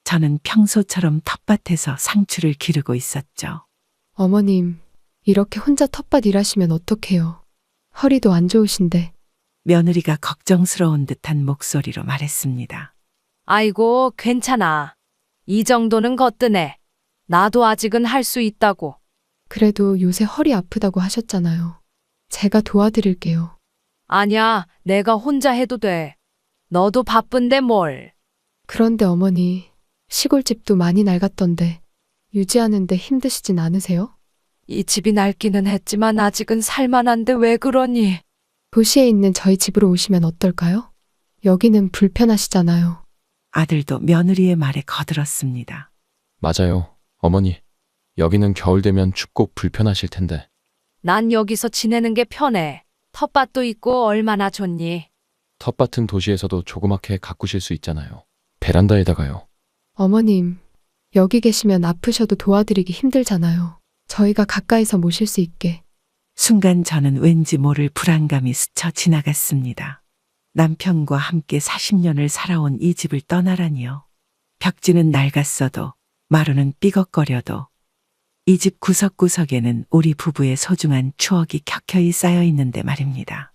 저는 평소처럼 텃밭에서 상추를 기르고 있었죠. 어머님, 이렇게 혼자 텃밭 일하시면 어떡해요? 허리도 안 좋으신데. 며느리가 걱정스러운 듯한 목소리로 말했습니다. 아이고, 괜찮아. 이 정도는 거뜬해. 나도 아직은 할 수 있다고. 그래도 요새 허리 아프다고 하셨잖아요. 제가 도와드릴게요. 아니야, 내가 혼자 해도 돼. 너도 바쁜데 뭘. 그런데 어머니, 시골집도 많이 낡았던데 유지하는데 힘드시진 않으세요? 이 집이 낡기는 했지만 아직은 살만한데 왜 그러니? 도시에 있는 저희 집으로 오시면 어떨까요? 여기는 불편하시잖아요. 아들도 며느리의 말에 거들었습니다. 맞아요, 어머니. 여기는 겨울 되면 춥고 불편하실 텐데. 난 여기서 지내는 게 편해. 텃밭도 있고 얼마나 좋니? 텃밭은 도시에서도 조그맣게 가꾸실 수 있잖아요. 베란다에다가요. 어머님, 여기 계시면 아프셔도 도와드리기 힘들잖아요. 저희가 가까이서 모실 수 있게. 순간 저는 왠지 모를 불안감이 스쳐 지나갔습니다. 남편과 함께 40년을 살아온 이 집을 떠나라니요. 벽지는 낡았어도 마루는 삐걱거려도 이 집 구석구석에는 우리 부부의 소중한 추억이 켜켜이 쌓여 있는데 말입니다.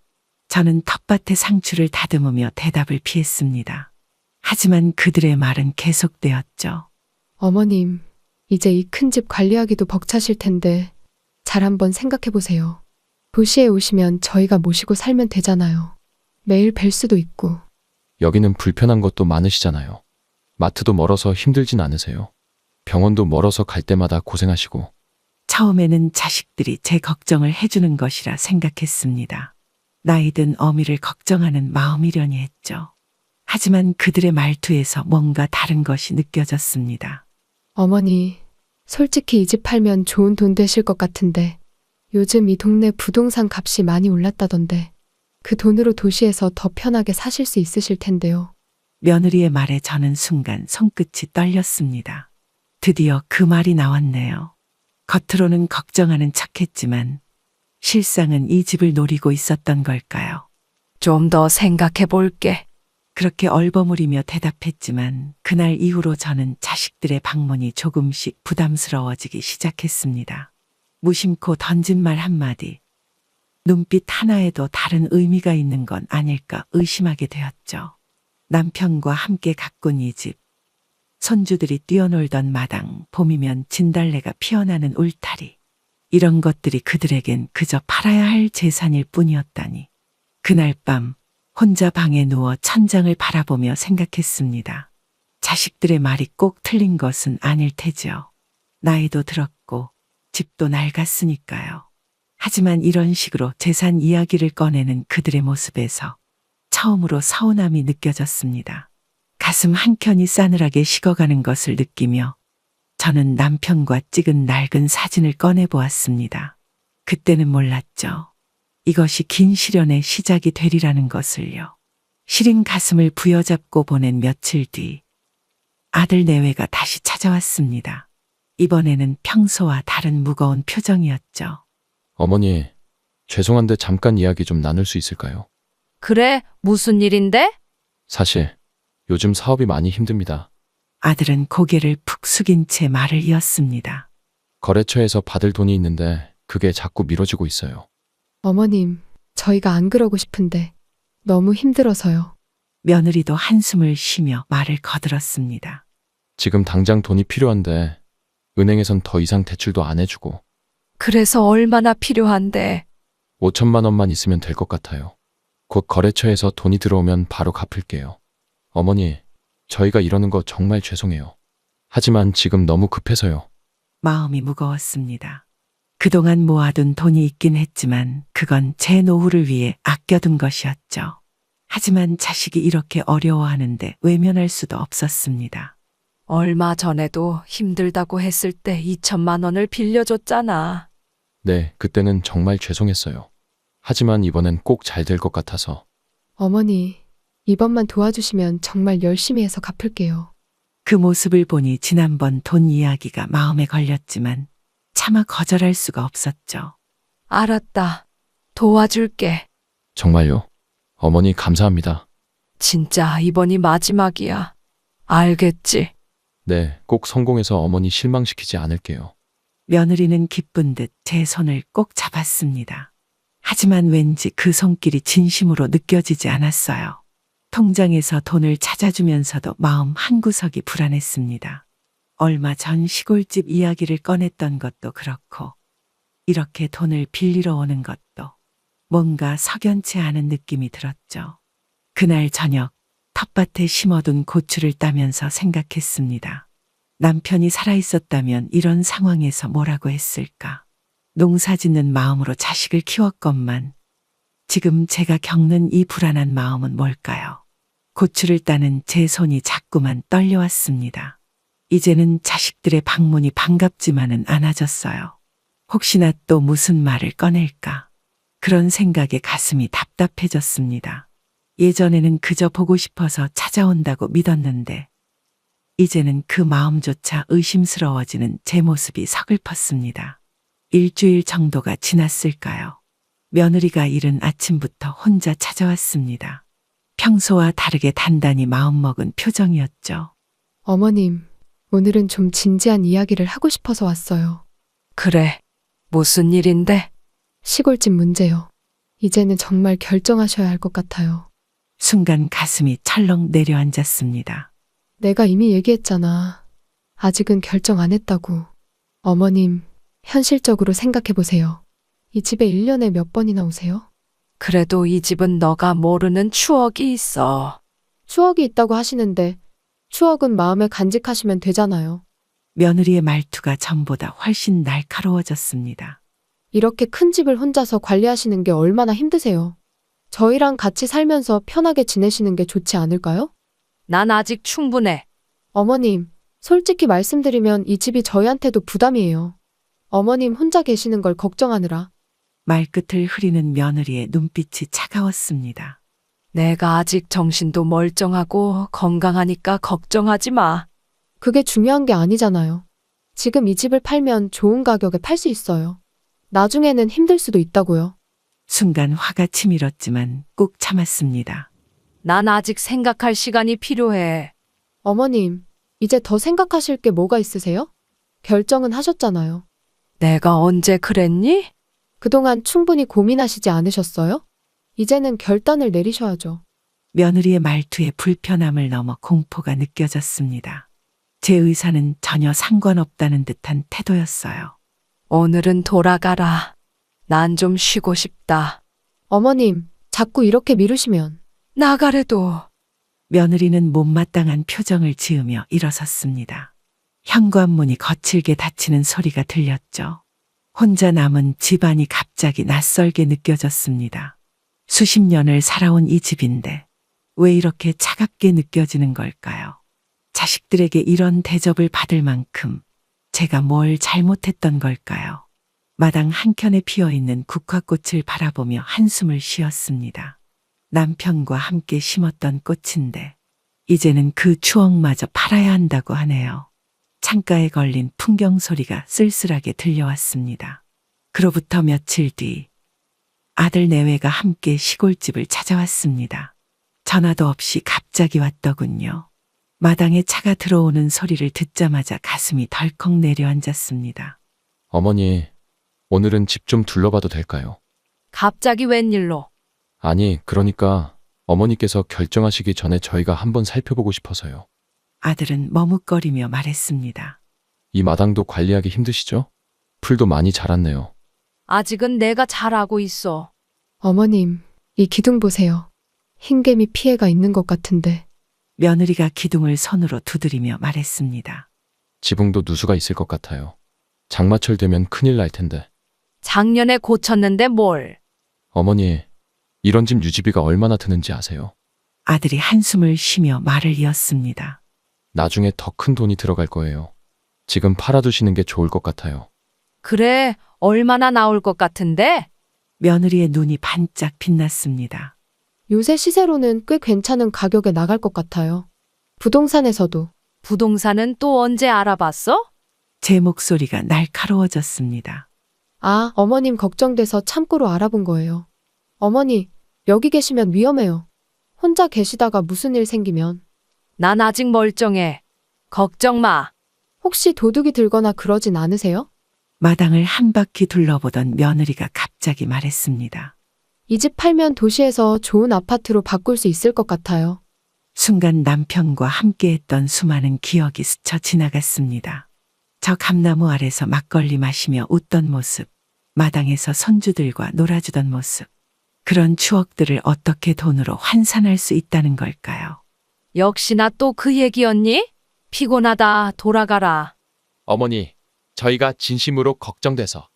저는 텃밭의 상추를 다듬으며 대답을 피했습니다. 하지만 그들의 말은 계속되었죠. 어머님, 이제 이 큰 집 관리하기도 벅차실 텐데 잘 한번 생각해 보세요. 도시에 오시면 저희가 모시고 살면 되잖아요. 매일 뵐 수도 있고. 여기는 불편한 것도 많으시잖아요. 마트도 멀어서 힘들진 않으세요? 병원도 멀어서 갈 때마다 고생하시고. 처음에는 자식들이 제 걱정을 해주는 것이라 생각했습니다. 나이든 어미를 걱정하는 마음이려니 했죠. 하지만 그들의 말투에서 뭔가 다른 것이 느껴졌습니다. 어머니, 솔직히 이 집 팔면 좋은 돈 되실 것 같은데 요즘 이 동네 부동산 값이 많이 올랐다던데 그 돈으로 도시에서 더 편하게 사실 수 있으실 텐데요. 며느리의 말에 저는 순간 손끝이 떨렸습니다. 드디어 그 말이 나왔네요. 겉으로는 걱정하는 척했지만 실상은 이 집을 노리고 있었던 걸까요? 좀 더 생각해 볼게. 그렇게 얼버무리며 대답했지만 그날 이후로 저는 자식들의 방문이 조금씩 부담스러워지기 시작했습니다. 무심코 던진 말 한마디, 눈빛 하나에도 다른 의미가 있는 건 아닐까 의심하게 되었죠. 남편과 함께 가꾼 이 집, 손주들이 뛰어놀던 마당, 봄이면 진달래가 피어나는 울타리, 이런 것들이 그들에겐 그저 팔아야 할 재산일 뿐이었다니. 그날 밤 혼자 방에 누워 천장을 바라보며 생각했습니다. 자식들의 말이 꼭 틀린 것은 아닐 테지요. 나이도 들었고 집도 낡았으니까요. 하지만 이런 식으로 재산 이야기를 꺼내는 그들의 모습에서 처음으로 서운함이 느껴졌습니다. 가슴 한켠이 싸늘하게 식어가는 것을 느끼며 저는 남편과 찍은 낡은 사진을 꺼내보았습니다. 그때는 몰랐죠. 이것이 긴 시련의 시작이 되리라는 것을요. 시린 가슴을 부여잡고 보낸 며칠 뒤 아들 내외가 다시 찾아왔습니다. 이번에는 평소와 다른 무거운 표정이었죠. 어머니, 죄송한데 잠깐 이야기 좀 나눌 수 있을까요? 그래, 무슨 일인데? 사실 요즘 사업이 많이 힘듭니다. 아들은 고개를 푹 숙인 채 말을 이었습니다. 거래처에서 받을 돈이 있는데 그게 자꾸 미뤄지고 있어요. 어머님, 저희가 안 그러고 싶은데 너무 힘들어서요. 며느리도 한숨을 쉬며 말을 거들었습니다. 지금 당장 돈이 필요한데 은행에선 더 이상 대출도 안 해주고 그래서 얼마나 필요한데? 5천만 원만 있으면 될 것 같아요. 곧 거래처에서 돈이 들어오면 바로 갚을게요. 어머니, 저희가 이러는 거 정말 죄송해요. 하지만 지금 너무 급해서요. 마음이 무거웠습니다. 그동안 모아둔 돈이 있긴 했지만 그건 제 노후를 위해 아껴둔 것이었죠. 하지만 자식이 이렇게 어려워하는데 외면할 수도 없었습니다. 얼마 전에도 힘들다고 했을 때 2천만 원을 빌려줬잖아. 네, 그때는 정말 죄송했어요. 하지만 이번엔 꼭 잘 될 것 같아서. 어머니, 이번만 도와주시면 정말 열심히 해서 갚을게요. 그 모습을 보니 지난번 돈 이야기가 마음에 걸렸지만 차마 거절할 수가 없었죠. 알았다. 도와줄게. 정말요? 어머니 감사합니다. 진짜 이번이 마지막이야. 알겠지? 네, 꼭 성공해서 어머니 실망시키지 않을게요. 며느리는 기쁜 듯 제 손을 꼭 잡았습니다. 하지만 왠지 그 손길이 진심으로 느껴지지 않았어요. 통장에서 돈을 찾아주면서도 마음 한구석이 불안했습니다. 얼마 전 시골집 이야기를 꺼냈던 것도 그렇고 이렇게 돈을 빌리러 오는 것도 뭔가 석연치 않은 느낌이 들었죠. 그날 저녁 텃밭에 심어둔 고추를 따면서 생각했습니다. 남편이 살아있었다면 이런 상황에서 뭐라고 했을까? 농사짓는 마음으로 자식을 키웠건만 지금 제가 겪는 이 불안한 마음은 뭘까요? 고추를 따는 제 손이 자꾸만 떨려왔습니다. 이제는 자식들의 방문이 반갑지만은 않아졌어요. 혹시나 또 무슨 말을 꺼낼까? 그런 생각에 가슴이 답답해졌습니다. 예전에는 그저 보고 싶어서 찾아온다고 믿었는데 이제는 그 마음조차 의심스러워지는 제 모습이 서글펐습니다. 일주일 정도가 지났을까요? 며느리가 이른 아침부터 혼자 찾아왔습니다. 평소와 다르게 단단히 마음먹은 표정이었죠. 어머님, 오늘은 좀 진지한 이야기를 하고 싶어서 왔어요. 그래. 무슨 일인데? 시골집 문제요. 이제는 정말 결정하셔야 할 것 같아요. 순간 가슴이 철렁 내려앉았습니다. 내가 이미 얘기했잖아. 아직은 결정 안 했다고. 어머님, 현실적으로 생각해 보세요. 이 집에 1년에 몇 번이나 오세요? 그래도 이 집은 너가 모르는 추억이 있어. 추억이 있다고 하시는데 추억은 마음에 간직하시면 되잖아요. 며느리의 말투가 전보다 훨씬 날카로워졌습니다. 이렇게 큰 집을 혼자서 관리하시는 게 얼마나 힘드세요. 저희랑 같이 살면서 편하게 지내시는 게 좋지 않을까요? 난 아직 충분해. 어머님, 솔직히 말씀드리면 이 집이 저희한테도 부담이에요. 어머님 혼자 계시는 걸 걱정하느라. 말끝을 흐리는 며느리의 눈빛이 차가웠습니다. 내가 아직 정신도 멀쩡하고 건강하니까 걱정하지 마. 그게 중요한 게 아니잖아요. 지금 이 집을 팔면 좋은 가격에 팔 수 있어요. 나중에는 힘들 수도 있다고요. 순간 화가 치밀었지만 꾹 참았습니다. 난 아직 생각할 시간이 필요해. 어머님, 이제 더 생각하실 게 뭐가 있으세요? 결정은 하셨잖아요. 내가 언제 그랬니? 그동안 충분히 고민하시지 않으셨어요? 이제는 결단을 내리셔야죠. 며느리의 말투에 불편함을 넘어 공포가 느껴졌습니다. 제 의사는 전혀 상관없다는 듯한 태도였어요. 오늘은 돌아가라. 난 좀 쉬고 싶다. 어머님, 자꾸 이렇게 미루시면 나가래도. 며느리는 못마땅한 표정을 지으며 일어섰습니다. 현관문이 거칠게 닫히는 소리가 들렸죠. 혼자 남은 집안이 갑자기 낯설게 느껴졌습니다. 수십 년을 살아온 이 집인데 왜 이렇게 차갑게 느껴지는 걸까요? 자식들에게 이런 대접을 받을 만큼 제가 뭘 잘못했던 걸까요? 마당 한켠에 피어있는 국화꽃을 바라보며 한숨을 쉬었습니다. 남편과 함께 심었던 꽃인데 이제는 그 추억마저 팔아야 한다고 하네요. 창가에 걸린 풍경 소리가 쓸쓸하게 들려왔습니다. 그로부터 며칠 뒤 아들 내외가 함께 시골집을 찾아왔습니다. 전화도 없이 갑자기 왔더군요. 마당에 차가 들어오는 소리를 듣자마자 가슴이 덜컥 내려앉았습니다. 어머니, 오늘은 집 좀 둘러봐도 될까요? 갑자기 웬일로? 아니, 그러니까 어머니께서 결정하시기 전에 저희가 한번 살펴보고 싶어서요. 아들은 머뭇거리며 말했습니다. 이 마당도 관리하기 힘드시죠? 풀도 많이 자랐네요. 아직은 내가 잘하고 있어. 어머님, 이 기둥 보세요. 흰개미 피해가 있는 것 같은데. 며느리가 기둥을 손으로 두드리며 말했습니다. 지붕도 누수가 있을 것 같아요. 장마철 되면 큰일 날 텐데. 작년에 고쳤는데 뭘. 어머니, 이런 집 유지비가 얼마나 드는지 아세요? 아들이 한숨을 쉬며 말을 이었습니다. 나중에 더 큰 돈이 들어갈 거예요. 지금 팔아두시는 게 좋을 것 같아요. 그래, 얼마나 나올 것 같은데? 며느리의 눈이 반짝 빛났습니다. 요새 시세로는 꽤 괜찮은 가격에 나갈 것 같아요. 부동산에서도. 부동산은 또 언제 알아봤어? 제 목소리가 날카로워졌습니다. 아, 어머님 걱정돼서 참고로 알아본 거예요. 어머니, 여기 계시면 위험해요. 혼자 계시다가 무슨 일 생기면. 난 아직 멀쩡해. 걱정 마. 혹시 도둑이 들거나 그러진 않으세요? 마당을 한 바퀴 둘러보던 며느리가 갑자기 말했습니다. 이 집 팔면 도시에서 좋은 아파트로 바꿀 수 있을 것 같아요. 순간 남편과 함께했던 수많은 기억이 스쳐 지나갔습니다. 저 감나무 아래서 막걸리 마시며 웃던 모습, 마당에서 손주들과 놀아주던 모습. 그런 추억들을 어떻게 돈으로 환산할 수 있다는 걸까요? 역시나 또 그 얘기였니? 피곤하다. 돌아가라. 어머니, 저희가 진심으로 걱정돼서.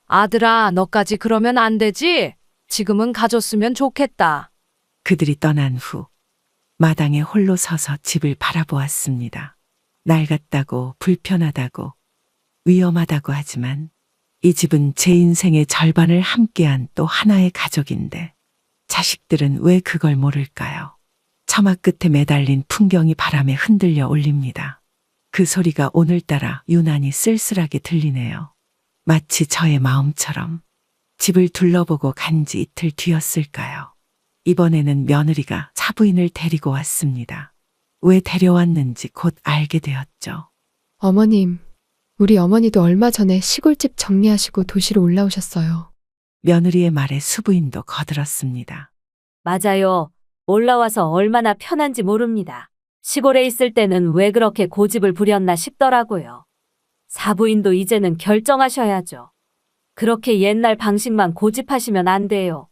아들아, 너까지 그러면 안 되지? 지금은 가졌으면 좋겠다. 그들이 떠난 후 마당에 홀로 서서 집을 바라보았습니다. 낡았다고 불편하다고 위험하다고 하지만 이 집은 제 인생의 절반을 함께한 또 하나의 가족인데 자식들은 왜 그걸 모를까요? 처마 끝에 매달린 풍경이 바람에 흔들려 올립니다. 그 소리가 오늘따라 유난히 쓸쓸하게 들리네요. 마치 저의 마음처럼. 집을 둘러보고 간 지 이틀 뒤였을까요? 이번에는 며느리가 사부인을 데리고 왔습니다. 왜 데려왔는지 곧 알게 되었죠. 어머님, 우리 어머니도 얼마 전에 시골집 정리하시고 도시로 올라오셨어요. 며느리의 말에 수부인도 거들었습니다. 맞아요. 올라와서 얼마나 편한지 모릅니다. 시골에 있을 때는 왜 그렇게 고집을 부렸나 싶더라고요. 사부인도 이제는 결정하셔야죠. 그렇게 옛날 방식만 고집하시면 안 돼요.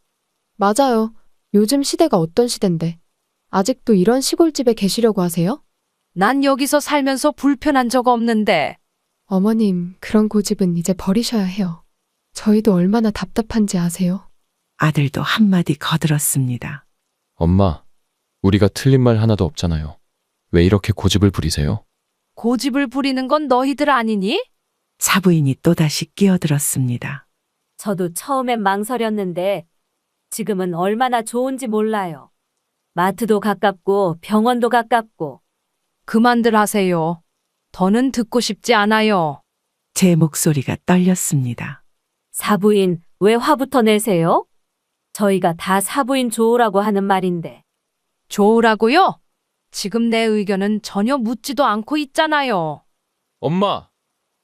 맞아요. 요즘 시대가 어떤 시대인데. 아직도 이런 시골집에 계시려고 하세요? 난 여기서 살면서 불편한 적 없는데. 어머님, 그런 고집은 이제 버리셔야 해요. 저희도 얼마나 답답한지 아세요? 아들도 한마디 거들었습니다. 엄마, 우리가 틀린 말 하나도 없잖아요. 왜 이렇게 고집을 부리세요? 고집을 부리는 건 너희들 아니니? 사부인이 또다시 끼어들었습니다. 저도 처음엔 망설였는데 지금은 얼마나 좋은지 몰라요. 마트도 가깝고 병원도 가깝고. 그만들 하세요. 더는 듣고 싶지 않아요. 제 목소리가 떨렸습니다. 사부인, 왜 화부터 내세요? 저희가 다 사부인 좋으라고 하는 말인데. 좋으라고요? 지금 내 의견은 전혀 묻지도 않고 있잖아요. 엄마,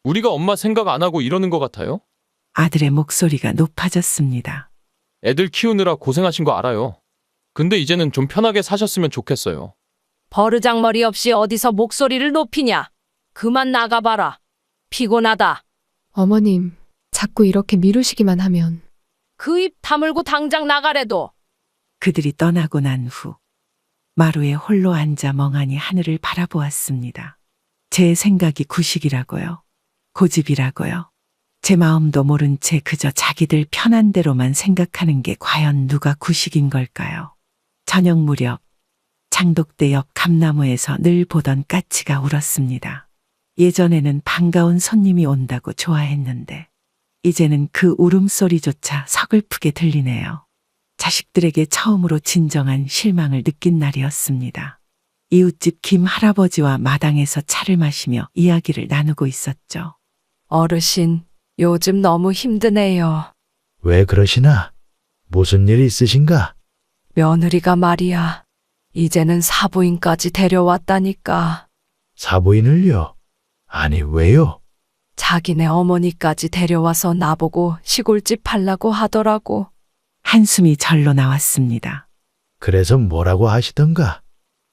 우리가 엄마 생각 안 하고 이러는 것 같아요? 아들의 목소리가 높아졌습니다. 애들 키우느라 고생하신 거 알아요. 근데 이제는 좀 편하게 사셨으면 좋겠어요. 버르장머리 없이 어디서 목소리를 높이냐? 그만 나가봐라. 피곤하다. 어머님, 자꾸 이렇게 미루시기만 하면. 그 입 다물고 당장 나가래도. 그들이 떠나고 난 후 마루에 홀로 앉아 멍하니 하늘을 바라보았습니다. 제 생각이 구식이라고요. 고집이라고요. 제 마음도 모른 채 그저 자기들 편한 대로만 생각하는 게 과연 누가 구식인 걸까요? 저녁 무렵 장독대 옆 감나무에서 늘 보던 까치가 울었습니다. 예전에는 반가운 손님이 온다고 좋아했는데 이제는 그 울음소리조차 서글프게 들리네요. 자식들에게 처음으로 진정한 실망을 느낀 날이었습니다. 이웃집 김 할아버지와 마당에서 차를 마시며 이야기를 나누고 있었죠. 어르신, 요즘 너무 힘드네요. 왜 그러시나? 무슨 일 있으신가? 며느리가 말이야. 이제는 사부인까지 데려왔다니까. 사부인을요? 아니, 왜요? 자기네 어머니까지 데려와서 나보고 시골집 팔라고 하더라고. 한숨이 절로 나왔습니다. 그래서 뭐라고 하시던가?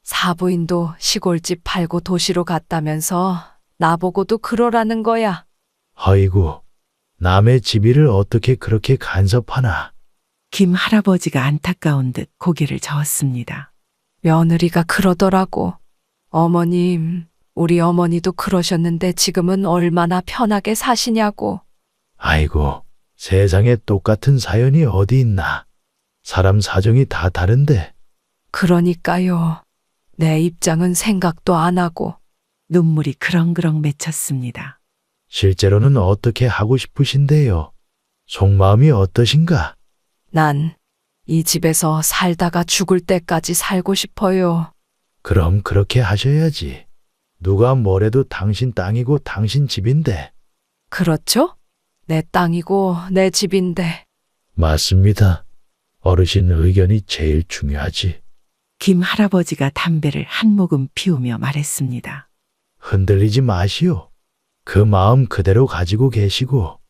사부인도 시골집 팔고 도시로 갔다면서 나보고도 그러라는 거야. 허이구, 남의 집이를 어떻게 그렇게 간섭하나? 김 할아버지가 안타까운 듯 고개를 저었습니다. 며느리가 그러더라고. 어머님, 우리 어머니도 그러셨는데 지금은 얼마나 편하게 사시냐고. 아이고, 세상에 똑같은 사연이 어디 있나? 사람 사정이 다 다른데. 그러니까요. 내 입장은 생각도 안 하고. 눈물이 그렁그렁 맺혔습니다. 실제로는 어떻게 하고 싶으신데요? 속마음이 어떠신가? 난 이 집에서 살다가 죽을 때까지 살고 싶어요. 그럼 그렇게 하셔야지. 누가 뭐래도 당신 땅이고 당신 집인데. 그렇죠? 내 땅이고 내 집인데. 맞습니다. 어르신 의견이 제일 중요하지. 김 할아버지가 담배를 한 모금 피우며 말했습니다. 흔들리지 마시오. 그 마음 그대로 가지고 계시고.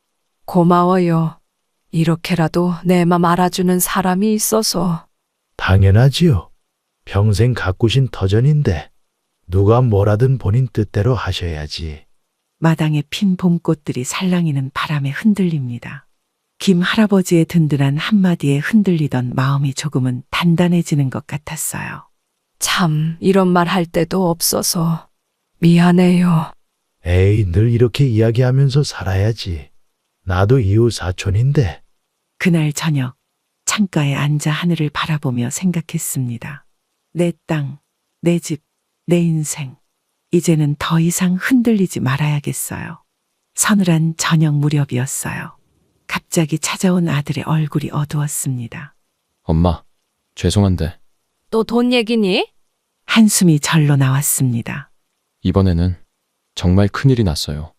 고마워요. 이렇게라도 내 맘 알아주는 사람이 있어서. 당연하지요. 평생 가꾸신 터전인데 누가 뭐라든 본인 뜻대로 하셔야지. 마당에 핀 봄꽃들이 살랑이는 바람에 흔들립니다. 김 할아버지의 든든한 한마디에 흔들리던 마음이 조금은 단단해지는 것 같았어요. 참, 이런 말 할 때도 없어서 미안해요. 에이, 늘 이렇게 이야기하면서 살아야지. 나도 이웃 사촌인데. 그날 저녁 창가에 앉아 하늘을 바라보며 생각했습니다. 내 땅, 내 집, 내 인생. 이제는 더 이상 흔들리지 말아야겠어요. 서늘한 저녁 무렵이었어요. 갑자기 찾아온 아들의 얼굴이 어두웠습니다. 엄마, 죄송한데 또 돈 얘기니? 한숨이 절로 나왔습니다. 이번에는 정말 큰일이 났어요.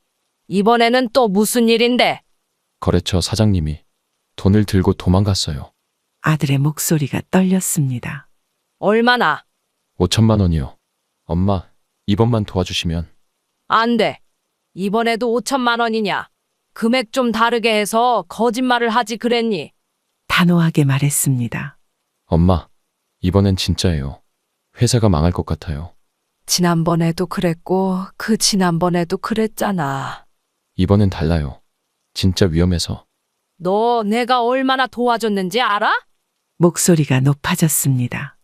이번에는 또 무슨 일인데? 거래처 사장님이 돈을 들고 도망갔어요. 아들의 목소리가 떨렸습니다. 얼마나? 5천만 원이요. 엄마, 이번만 도와주시면. 안 돼. 이번에도 5천만 원이냐? 금액 좀 다르게 해서 거짓말을 하지 그랬니? 단호하게 말했습니다. 엄마, 이번엔 진짜예요. 회사가 망할 것 같아요. 지난번에도 그랬고 그 지난번에도 그랬잖아. 이번엔 달라요. 진짜 위험해서. 너 내가 얼마나 도와줬는지 알아? 목소리가 높아졌습니다.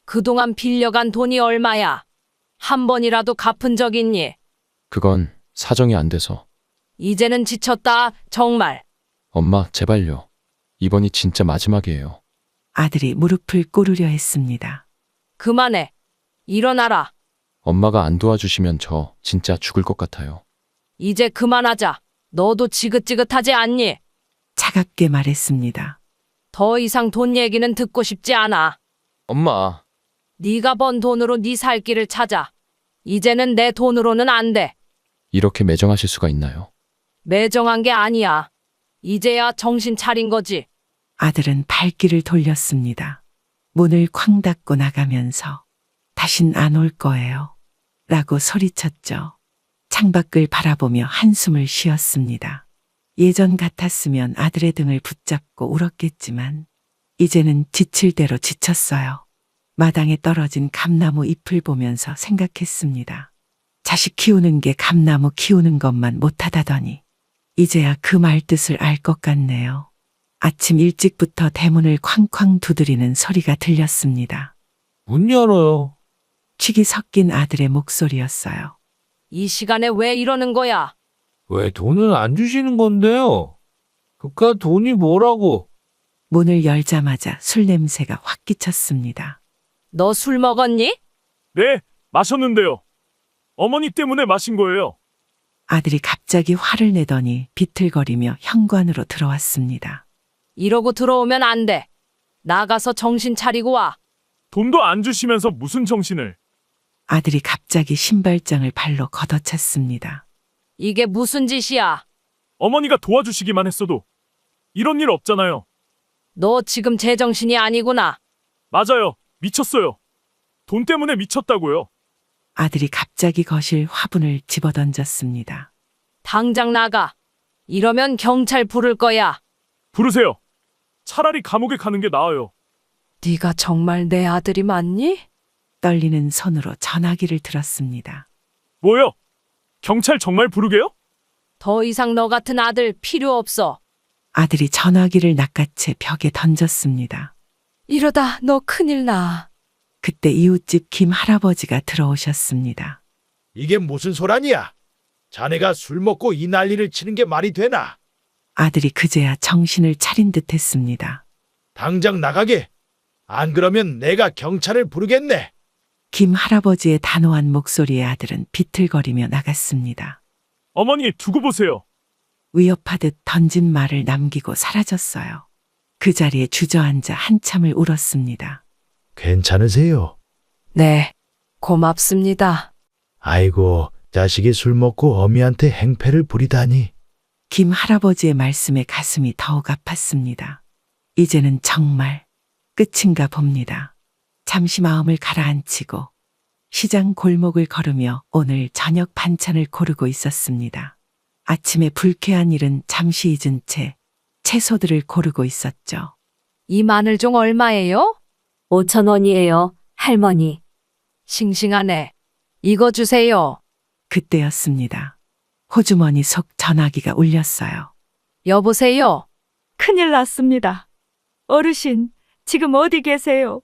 그동안 빌려간 돈이 얼마야? 한 번이라도 갚은 적 있니? 그건 사정이 안 돼서. 이제는 지쳤다, 정말. 엄마, 제발요. 이번이 진짜 마지막이에요. 아들이 무릎을 꿇으려 했습니다. 그만해. 일어나라. 엄마가 안 도와주시면 저 진짜 죽을 것 같아요. 이제 그만하자. 너도 지긋지긋하지 않니? 차갑게 말했습니다. 더 이상 돈 얘기는 듣고 싶지 않아. 엄마. 네가 번 돈으로 네 살 길을 찾아. 이제는 내 돈으로는 안 돼. 이렇게 매정하실 수가 있나요? 매정한 게 아니야. 이제야 정신 차린 거지. 아들은 발길을 돌렸습니다. 문을 쾅 닫고 나가면서 다신 안 올 거예요. 라고 소리쳤죠. 창밖을 바라보며 한숨을 쉬었습니다. 예전 같았으면 아들의 등을 붙잡고 울었겠지만 이제는 지칠 대로 지쳤어요. 마당에 떨어진 감나무 잎을 보면서 생각했습니다. 자식 키우는 게 감나무 키우는 것만 못하다더니 이제야 그 말뜻을 알 것 같네요. 아침 일찍부터 대문을 쾅쾅 두드리는 소리가 들렸습니다. 문 열어요. 취기 섞인 아들의 목소리였어요. 이 시간에 왜 이러는 거야? 왜 돈을 안 주시는 건데요? 그깟 돈이 뭐라고? 문을 열자마자 술 냄새가 확 끼쳤습니다. 너 술 먹었니? 네, 마셨는데요. 어머니 때문에 마신 거예요. 아들이 갑자기 화를 내더니 비틀거리며 현관으로 들어왔습니다. 이러고 들어오면 안 돼. 나가서 정신 차리고 와. 돈도 안 주시면서 무슨 정신을. 아들이 갑자기 신발장을 발로 걷어찼습니다. 이게 무슨 짓이야? 어머니가 도와주시기만 했어도 이런 일 없잖아요. 너 지금 제정신이 아니구나. 맞아요. 미쳤어요. 돈 때문에 미쳤다고요. 아들이 갑자기 거실 화분을 집어던졌습니다. 당장 나가. 이러면 경찰 부를 거야. 부르세요. 차라리 감옥에 가는 게 나아요. 네가 정말 내 아들이 맞니? 떨리는 손으로 전화기를 들었습니다. 뭐요? 경찰 정말 부르게요? 더 이상 너 같은 아들 필요 없어. 아들이 전화기를 낚아채 벽에 던졌습니다. 이러다 너 큰일 나. 그때 이웃집 김 할아버지가 들어오셨습니다. 이게 무슨 소란이야? 자네가 술 먹고 이 난리를 치는 게 말이 되나? 아들이 그제야 정신을 차린 듯 했습니다. 당장 나가게. 안 그러면 내가 경찰을 부르겠네. 김 할아버지의 단호한 목소리에 아들은 비틀거리며 나갔습니다. 어머니 두고 보세요. 위협하듯 던진 말을 남기고 사라졌어요. 그 자리에 주저앉아 한참을 울었습니다. 괜찮으세요? 네, 고맙습니다. 아이고, 자식이 술 먹고 어미한테 행패를 부리다니. 김 할아버지의 말씀에 가슴이 더욱 아팠습니다. 이제는 정말 끝인가 봅니다. 잠시 마음을 가라앉히고 시장 골목을 걸으며 오늘 저녁 반찬을 고르고 있었습니다. 아침에 불쾌한 일은 잠시 잊은 채 채소들을 고르고 있었죠. 이 마늘종 얼마예요? 5,000원이에요, 할머니. 싱싱하네. 이거 주세요. 그때였습니다. 호주머니 속 전화기가 울렸어요. 여보세요? 큰일 났습니다. 어르신, 지금 어디 계세요?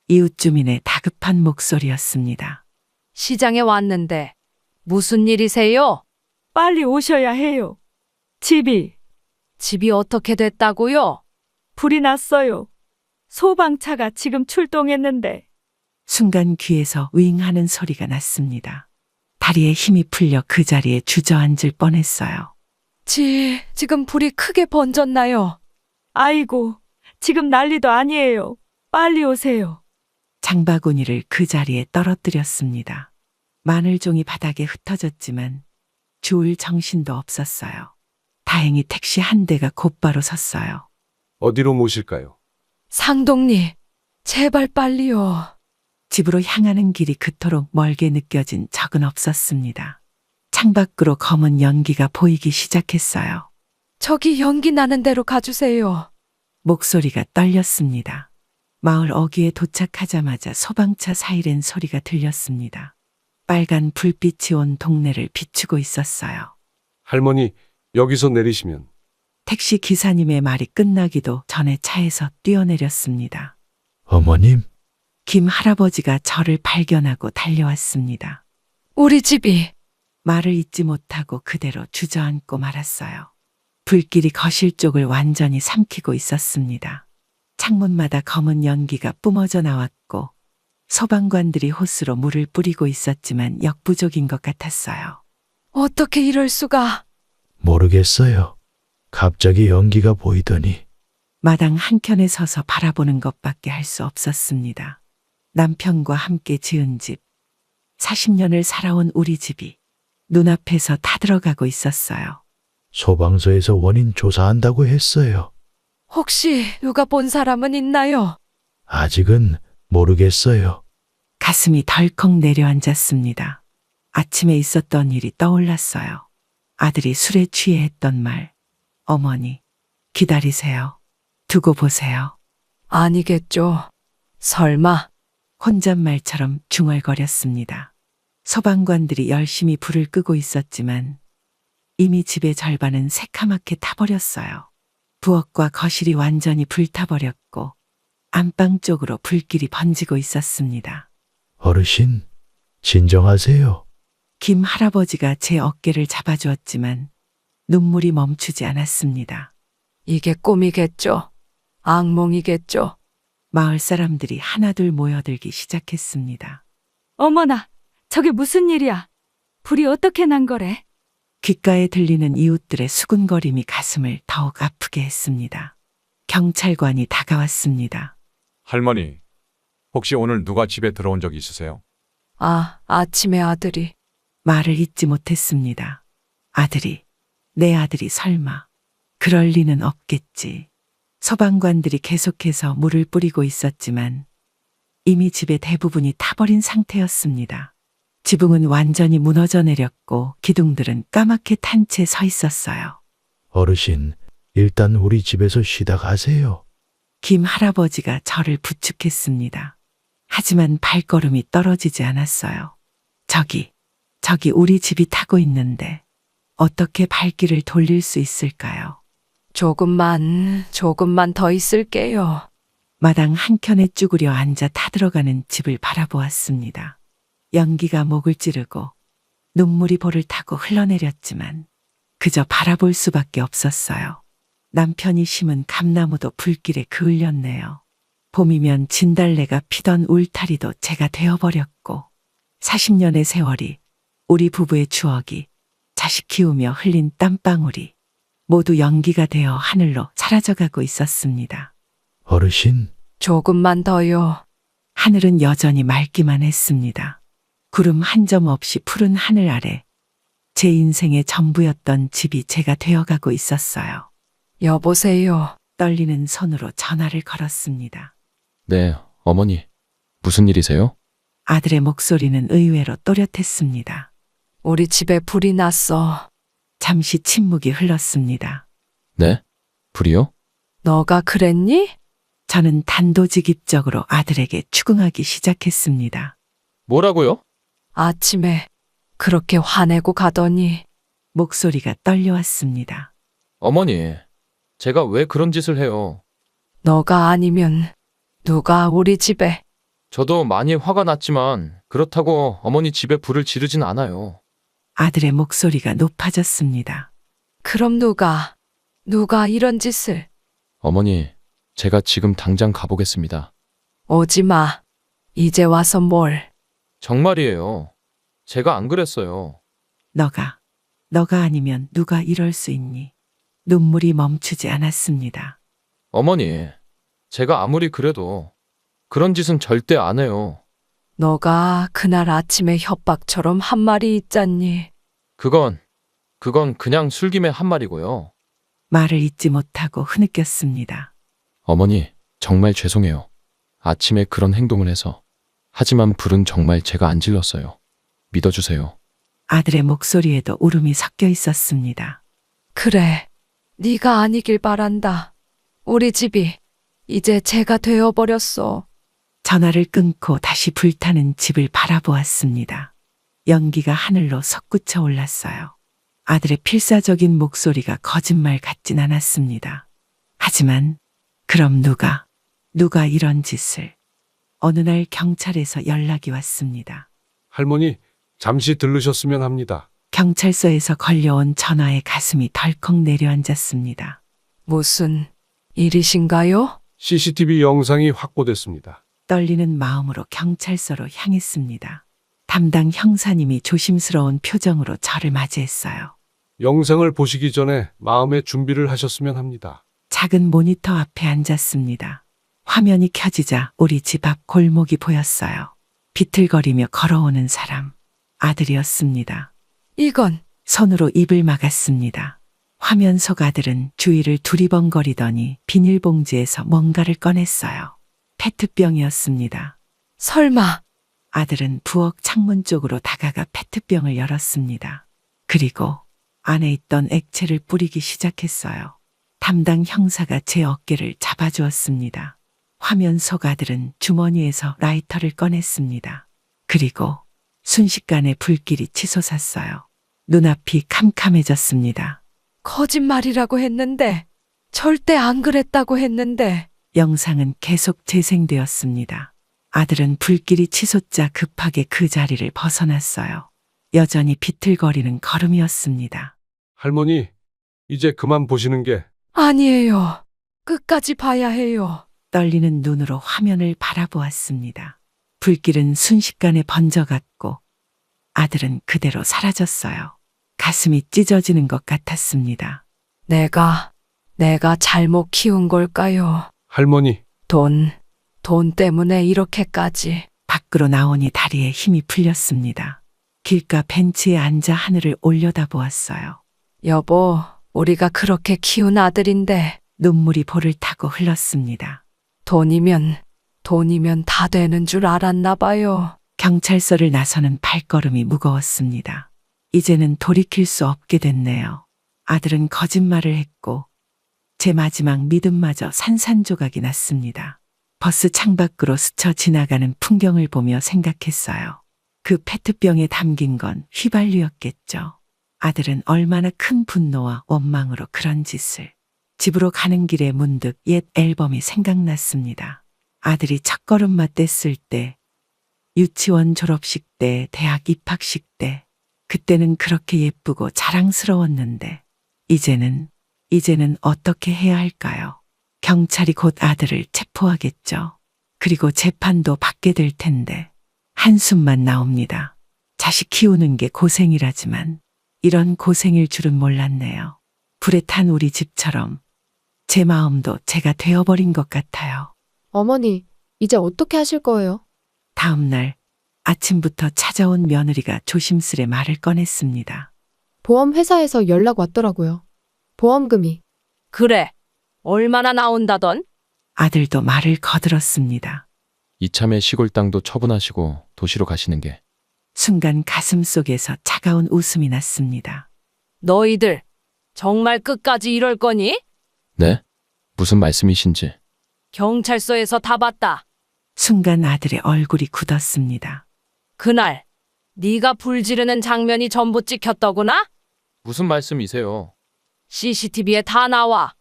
이웃 주민의 다급한 목소리였습니다. 시장에 왔는데 무슨 일이세요? 빨리 오셔야 해요. 집이 어떻게 됐다고요? 불이 났어요. 소방차가 지금 출동했는데. 순간 귀에서 윙하는 소리가 났습니다. 다리에 힘이 풀려 그 자리에 주저앉을 뻔했어요. 지금 불이 크게 번졌나요? 아이고, 지금 난리도 아니에요. 빨리 오세요. 장바구니를 그 자리에 떨어뜨렸습니다. 마늘종이 바닥에 흩어졌지만 주울 정신도 없었어요. 다행히 택시 한 대가 곧바로 섰어요. 어디로 모실까요? 상동리, 제발 빨리요. 집으로 향하는 길이 그토록 멀게 느껴진 적은 없었습니다. 창밖으로 검은 연기가 보이기 시작했어요. 저기 연기 나는 대로 가주세요. 목소리가 떨렸습니다. 마을 어귀에 도착하자마자 소방차 사이렌 소리가 들렸습니다. 빨간 불빛이 온 동네를 비추고 있었어요. 할머니, 여기서 내리시면. 택시 기사님의 말이 끝나기도 전에 차에서 뛰어내렸습니다. 어머님, 김 할아버지가 저를 발견하고 달려왔습니다. 우리 집이 말을 잇지 못하고 그대로 주저앉고 말았어요. 불길이 거실 쪽을 완전히 삼키고 있었습니다. 창문마다 검은 연기가 뿜어져 나왔고 소방관들이 호스로 물을 뿌리고 있었지만 역부족인 것 같았어요. 어떻게 이럴 수가? 모르겠어요. 갑자기 연기가 보이더니 마당 한켠에 서서 바라보는 것밖에 할 수 없었습니다. 남편과 함께 지은 집, 40년을 살아온 우리 집이 눈앞에서 타들어가고 있었어요. 소방서에서 원인 조사한다고 했어요. 혹시 누가 본 사람은 있나요? 아직은 모르겠어요. 가슴이 덜컥 내려앉았습니다. 아침에 있었던 일이 떠올랐어요. 아들이 술에 취해 했던 말. 어머니, 기다리세요. 두고 보세요. 아니겠죠. 설마. 혼잣말처럼 중얼거렸습니다. 소방관들이 열심히 불을 끄고 있었지만 이미 집의 절반은 새카맣게 타버렸어요. 부엌과 거실이 완전히 불타버렸고 안방 쪽으로 불길이 번지고 있었습니다. 어르신, 진정하세요. 김 할아버지가 제 어깨를 잡아주었지만 눈물이 멈추지 않았습니다. 이게 꿈이겠죠. 악몽이겠죠. 마을 사람들이 하나둘 모여들기 시작했습니다. 어머나, 저게 무슨 일이야? 불이 어떻게 난 거래? 귓가에 들리는 이웃들의 수군거림이 가슴을 더욱 아프게 했습니다. 경찰관이 다가왔습니다. 할머니, 혹시 오늘 누가 집에 들어온 적 있으세요? 아침에 아들이. 말을 잇지 못했습니다. 아들이, 내 아들이 설마. 그럴 리는 없겠지. 소방관들이 계속해서 물을 뿌리고 있었지만 이미 집의 대부분이 타버린 상태였습니다. 지붕은 완전히 무너져 내렸고 기둥들은 까맣게 탄 채 서 있었어요. 어르신, 일단 우리 집에서 쉬다 가세요. 김 할아버지가 저를 부축했습니다. 하지만 발걸음이 떨어지지 않았어요. 저기 우리 집이 타고 있는데 어떻게 발길을 돌릴 수 있을까요? 조금만 더 있을게요. 마당 한켠에 쭈그려 앉아 타들어가는 집을 바라보았습니다. 연기가 목을 찌르고 눈물이 볼을 타고 흘러내렸지만 그저 바라볼 수밖에 없었어요. 남편이 심은 감나무도 불길에 그을렸네요. 봄이면 진달래가 피던 울타리도 제가 되어버렸고 40년의 세월이, 우리 부부의 추억이, 자식 키우며 흘린 땀방울이 모두 연기가 되어 하늘로 사라져가고 있었습니다. 어르신, 조금만 더요. 하늘은 여전히 맑기만 했습니다. 구름 한 점 없이 푸른 하늘 아래 제 인생의 전부였던 집이 제가 되어가고 있었어요. 여보세요. 떨리는 손으로 전화를 걸었습니다. 네, 어머니. 무슨 일이세요? 아들의 목소리는 의외로 또렷했습니다. 우리 집에 불이 났어. 잠시 침묵이 흘렀습니다. 네? 불이요? 너가 그랬니? 저는 단도직입적으로 아들에게 추궁하기 시작했습니다. 뭐라고요? 아침에 그렇게 화내고 가더니. 목소리가 떨려왔습니다. 어머니, 제가 왜 그런 짓을 해요? 너가 아니면 누가 우리 집에. 저도 많이 화가 났지만 그렇다고 어머니 집에 불을 지르진 않아요. 아들의 목소리가 높아졌습니다. 그럼 누가 이런 짓을. 어머니, 제가 지금 당장 가보겠습니다. 오지 마. 이제 와서 뭘. 정말이에요. 제가 안 그랬어요. 너가 아니면 누가 이럴 수 있니? 눈물이 멈추지 않았습니다. 어머니, 제가 아무리 그래도 그런 짓은 절대 안 해요. 너가 그날 아침에 협박처럼 한 말이 있잖니. 그건 그냥 술김에 한 말이고요. 말을 잇지 못하고 흐느꼈습니다. 어머니, 정말 죄송해요. 아침에 그런 행동을 해서. 하지만 불은 정말 제가 안 질렀어요. 믿어주세요. 아들의 목소리에도 울음이 섞여 있었습니다. 그래. 네가 아니길 바란다. 우리 집이 이제 제가 되어버렸어. 전화를 끊고 다시 불타는 집을 바라보았습니다. 연기가 하늘로 솟구쳐 올랐어요. 아들의 필사적인 목소리가 거짓말 같진 않았습니다. 하지만 그럼 누가 이런 짓을. 어느 날 경찰에서 연락이 왔습니다. 할머니, 잠시 들르셨으면 합니다. 경찰서에서 걸려온 전화에 가슴이 덜컥 내려앉았습니다. 무슨 일이신가요? CCTV 영상이 확보됐습니다. 떨리는 마음으로 경찰서로 향했습니다. 담당 형사님이 조심스러운 표정으로 저를 맞이했어요. 영상을 보시기 전에 마음의 준비를 하셨으면 합니다. 작은 모니터 앞에 앉았습니다. 화면이 켜지자 우리 집 앞 골목이 보였어요. 비틀거리며 걸어오는 사람. 아들이었습니다. 이건 손으로 입을 막았습니다. 화면 속 아들은 주위를 두리번거리더니 비닐봉지에서 뭔가를 꺼냈어요. 페트병이었습니다. 설마 아들은 부엌 창문 쪽으로 다가가 페트병을 열었습니다. 그리고 안에 있던 액체를 뿌리기 시작했어요. 담당 형사가 제 어깨를 잡아주었습니다. 화면 속 아들은 주머니에서 라이터를 꺼냈습니다. 그리고 순식간에 불길이 치솟았어요. 눈앞이 캄캄해졌습니다. 거짓말이라고 했는데, 절대 안 그랬다고 했는데. 영상은 계속 재생되었습니다. 아들은 불길이 치솟자 급하게 그 자리를 벗어났어요. 여전히 비틀거리는 걸음이었습니다. 할머니, 이제 그만 보시는 게. 아니에요. 끝까지 봐야 해요. 떨리는 눈으로 화면을 바라보았습니다. 불길은 순식간에 번져갔고 아들은 그대로 사라졌어요. 가슴이 찢어지는 것 같았습니다. 내가 잘못 키운 걸까요? 할머니, 돈 때문에 이렇게까지. 밖으로 나오니 다리에 힘이 풀렸습니다. 길가 벤치에 앉아 하늘을 올려다보았어요. 여보, 우리가 그렇게 키운 아들인데. 눈물이 볼을 타고 흘렀습니다. 돈이면 다 되는 줄 알았나 봐요. 경찰서를 나서는 발걸음이 무거웠습니다. 이제는 돌이킬 수 없게 됐네요. 아들은 거짓말을 했고 제 마지막 믿음마저 산산조각이 났습니다. 버스 창밖으로 스쳐 지나가는 풍경을 보며 생각했어요. 그 페트병에 담긴 건 휘발유였겠죠. 아들은 얼마나 큰 분노와 원망으로 그런 짓을. 집으로 가는 길에 문득 옛 앨범이 생각났습니다. 아들이 첫걸음마 뗐을 때, 유치원 졸업식 때, 대학 입학식 때, 그때는 그렇게 예쁘고 자랑스러웠는데, 이제는 어떻게 해야 할까요? 경찰이 곧 아들을 체포하겠죠. 그리고 재판도 받게 될 텐데, 한숨만 나옵니다. 자식 키우는 게 고생이라지만, 이런 고생일 줄은 몰랐네요. 불에 탄 우리 집처럼, 제 마음도 제가 되어버린 것 같아요. 어머니, 이제 어떻게 하실 거예요? 다음 날 아침부터 찾아온 며느리가 조심스레 말을 꺼냈습니다. 보험회사에서 연락 왔더라고요. 보험금이. 그래. 얼마나 나온다던? 아들도 말을 거들었습니다. 이참에 시골 땅도 처분하시고 도시로 가시는 게. 순간 가슴 속에서 차가운 웃음이 났습니다. 너희들 정말 끝까지 이럴 거니? 네? 무슨 말씀이신지. 경찰서에서 다 봤다. 순간 아들의 얼굴이 굳었습니다. 그날 네가 불 지르는 장면이 전부 찍혔더구나? 무슨 말씀이세요? CCTV에 다 나와.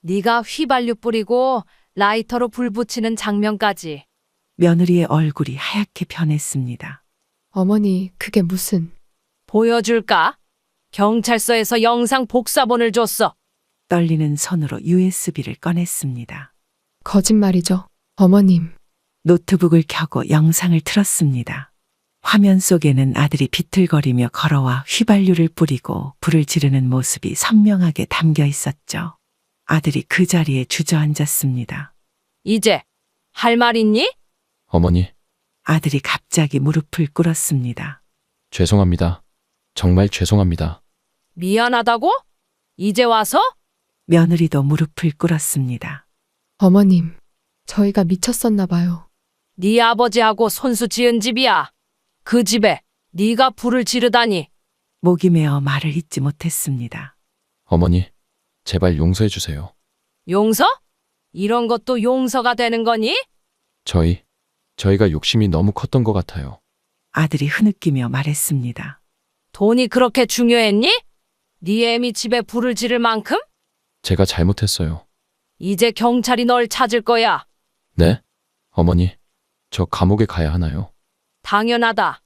네가 휘발유 뿌리고 라이터로 불 붙이는 장면까지. 며느리의 얼굴이 하얗게 변했습니다. 어머니, 그게 무슨. 보여줄까? 경찰서에서 영상 복사본을 줬어. 떨리는 손으로 USB를 꺼냈습니다. 거짓말이죠, 어머님. 노트북을 켜고 영상을 틀었습니다. 화면 속에는 아들이 비틀거리며 걸어와 휘발유를 뿌리고 불을 지르는 모습이 선명하게 담겨 있었죠. 아들이 그 자리에 주저앉았습니다. 이제 할 말 있니? 어머니, 아들이 갑자기 무릎을 꿇었습니다. 죄송합니다. 정말 죄송합니다. 미안하다고? 이제 와서? 며느리도 무릎을 꿇었습니다. 어머님, 저희가 미쳤었나 봐요. 네 아버지하고 손수 지은 집이야. 그 집에 네가 불을 지르다니. 목이 메어 말을 잇지 못했습니다. 어머니, 제발 용서해 주세요. 용서? 이런 것도 용서가 되는 거니? 저희가 욕심이 너무 컸던 것 같아요. 아들이 흐느끼며 말했습니다. 돈이 그렇게 중요했니? 네 애미 집에 불을 지를 만큼? 제가 잘못했어요. 이제 경찰이 널 찾을 거야. 네? 어머니, 저 감옥에 가야 하나요? 당연하다.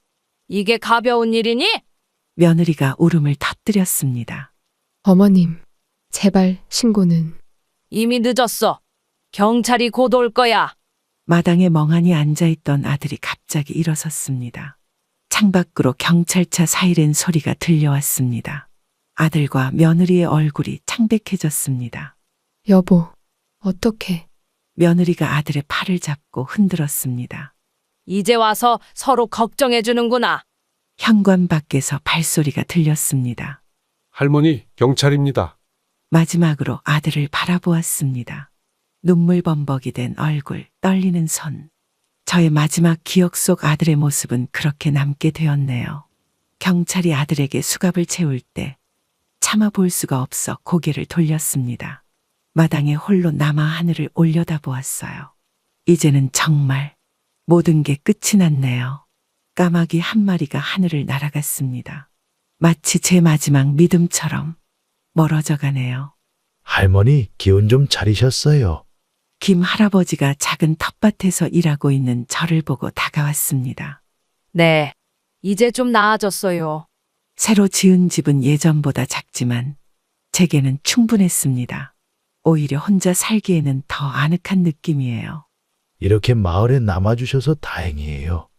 이게 가벼운 일이니? 며느리가 울음을 터뜨렸습니다. 어머님, 제발 신고는. 이미 늦었어. 경찰이 곧 올 거야. 마당에 멍하니 앉아있던 아들이 갑자기 일어섰습니다. 창밖으로 경찰차 사이렌 소리가 들려왔습니다. 아들과 며느리의 얼굴이 창백해졌습니다. 여보, 어떡해. 며느리가 아들의 팔을 잡고 흔들었습니다. 이제 와서 서로 걱정해 주는구나. 현관 밖에서 발소리가 들렸습니다. 할머니, 경찰입니다. 마지막으로 아들을 바라보았습니다. 눈물 범벅이 된 얼굴, 떨리는 손. 저의 마지막 기억 속 아들의 모습은 그렇게 남게 되었네요. 경찰이 아들에게 수갑을 채울 때 차마 볼 수가 없어 고개를 돌렸습니다. 마당에 홀로 남아 하늘을 올려다보았어요. 이제는 정말 모든 게 끝이 났네요. 까마귀 한 마리가 하늘을 날아갔습니다. 마치 제 마지막 믿음처럼 멀어져 가네요. 할머니, 기운 좀 차리셨어요. 김 할아버지가 작은 텃밭에서 일하고 있는 저를 보고 다가왔습니다. 네. 이제 좀 나아졌어요. 새로 지은 집은 예전보다 작지만 제게는 충분했습니다. 오히려 혼자 살기에는 더 아늑한 느낌이에요. 이렇게 마을에 남아주셔서 다행이에요.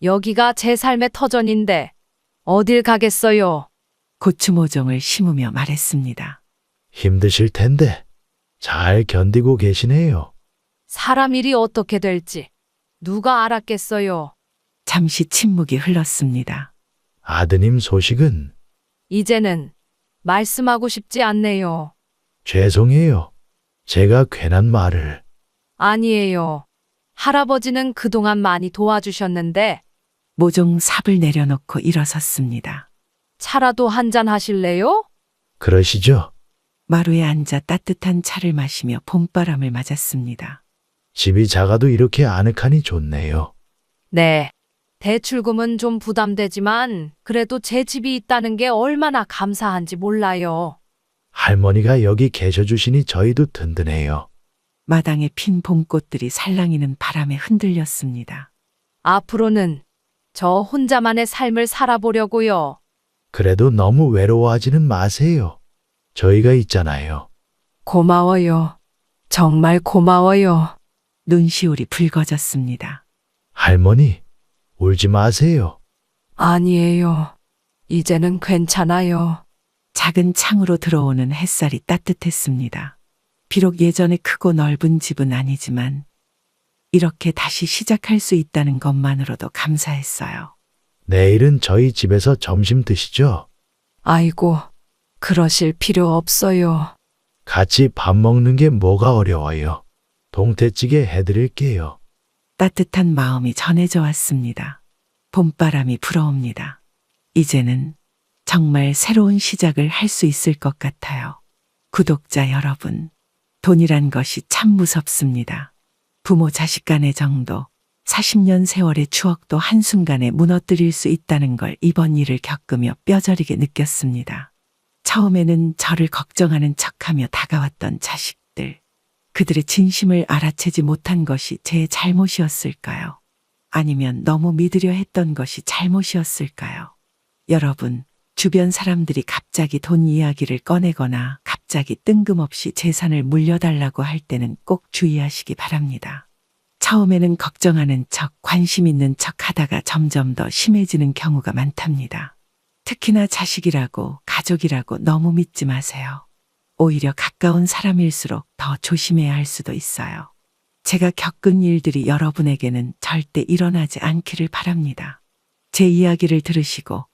여기가 제 삶의 터전인데 어딜 가겠어요? 고추 모종을 심으며 말했습니다. 힘드실 텐데 잘 견디고 계시네요. 사람 일이 어떻게 될지 누가 알았겠어요? 잠시 침묵이 흘렀습니다. 아드님 소식은? 이제는 말씀하고 싶지 않네요. 죄송해요. 제가 괜한 말을. 아니에요. 할아버지는 그동안 많이 도와주셨는데 모종 삽을 내려놓고 일어섰습니다. 차라도 한잔 하실래요? 그러시죠? 마루에 앉아 따뜻한 차를 마시며 봄바람을 맞았습니다. 집이 작아도 이렇게 아늑하니 좋네요. 네. 대출금은 좀 부담되지만 그래도 제 집이 있다는 게 얼마나 감사한지 몰라요. 할머니가 여기 계셔주시니 저희도 든든해요. 마당에 핀 봄꽃들이 살랑이는 바람에 흔들렸습니다. 앞으로는 저 혼자만의 삶을 살아보려고요. 그래도 너무 외로워하지는 마세요. 저희가 있잖아요. 고마워요. 정말 고마워요. 눈시울이 붉어졌습니다. 할머니, 울지 마세요. 아니에요. 이제는 괜찮아요. 작은 창으로 들어오는 햇살이 따뜻했습니다. 비록 예전에 크고 넓은 집은 아니지만 이렇게 다시 시작할 수 있다는 것만으로도 감사했어요. 내일은 저희 집에서 점심 드시죠? 아이고, 그러실 필요 없어요. 같이 밥 먹는 게 뭐가 어려워요. 동태찌개 해드릴게요. 따뜻한 마음이 전해져 왔습니다. 봄바람이 불어옵니다. 이제는 정말 새로운 시작을 할 수 있을 것 같아요. 구독자 여러분, 돈이란 것이 참 무섭습니다. 부모 자식 간의 정도, 40년 세월의 추억도 한순간에 무너뜨릴 수 있다는 걸 이번 일을 겪으며 뼈저리게 느꼈습니다. 처음에는 저를 걱정하는 척하며 다가왔던 자식들. 그들의 진심을 알아채지 못한 것이 제 잘못이었을까요? 아니면 너무 믿으려 했던 것이 잘못이었을까요? 여러분, 주변 사람들이 갑자기 돈 이야기를 꺼내거나 갑자기 뜬금없이 재산을 물려달라고 할 때는 꼭 주의하시기 바랍니다. 처음에는 걱정하는 척, 관심 있는 척 하다가 점점 더 심해지는 경우가 많답니다. 특히나 자식이라고, 가족이라고 너무 믿지 마세요. 오히려 가까운 사람일수록 더 조심해야 할 수도 있어요. 제가 겪은 일들이 여러분에게는 절대 일어나지 않기를 바랍니다. 제 이야기를 들으시고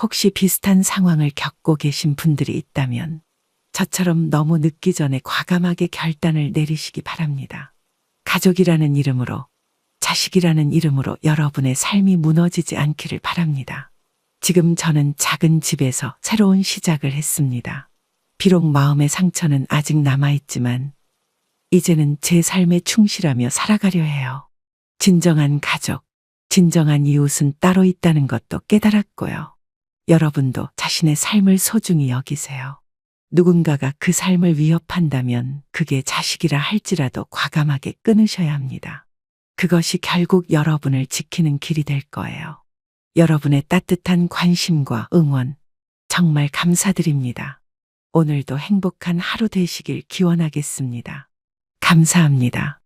혹시 비슷한 상황을 겪고 계신 분들이 있다면 저처럼 너무 늦기 전에 과감하게 결단을 내리시기 바랍니다. 가족이라는 이름으로, 자식이라는 이름으로 여러분의 삶이 무너지지 않기를 바랍니다. 지금 저는 작은 집에서 새로운 시작을 했습니다. 비록 마음의 상처는 아직 남아있지만 이제는 제 삶에 충실하며 살아가려 해요. 진정한 가족, 진정한 이웃은 따로 있다는 것도 깨달았고요. 여러분도 자신의 삶을 소중히 여기세요. 누군가가 그 삶을 위협한다면 그게 자식이라 할지라도 과감하게 끊으셔야 합니다. 그것이 결국 여러분을 지키는 길이 될 거예요. 여러분의 따뜻한 관심과 응원 정말 감사드립니다. 오늘도 행복한 하루 되시길 기원하겠습니다. 감사합니다.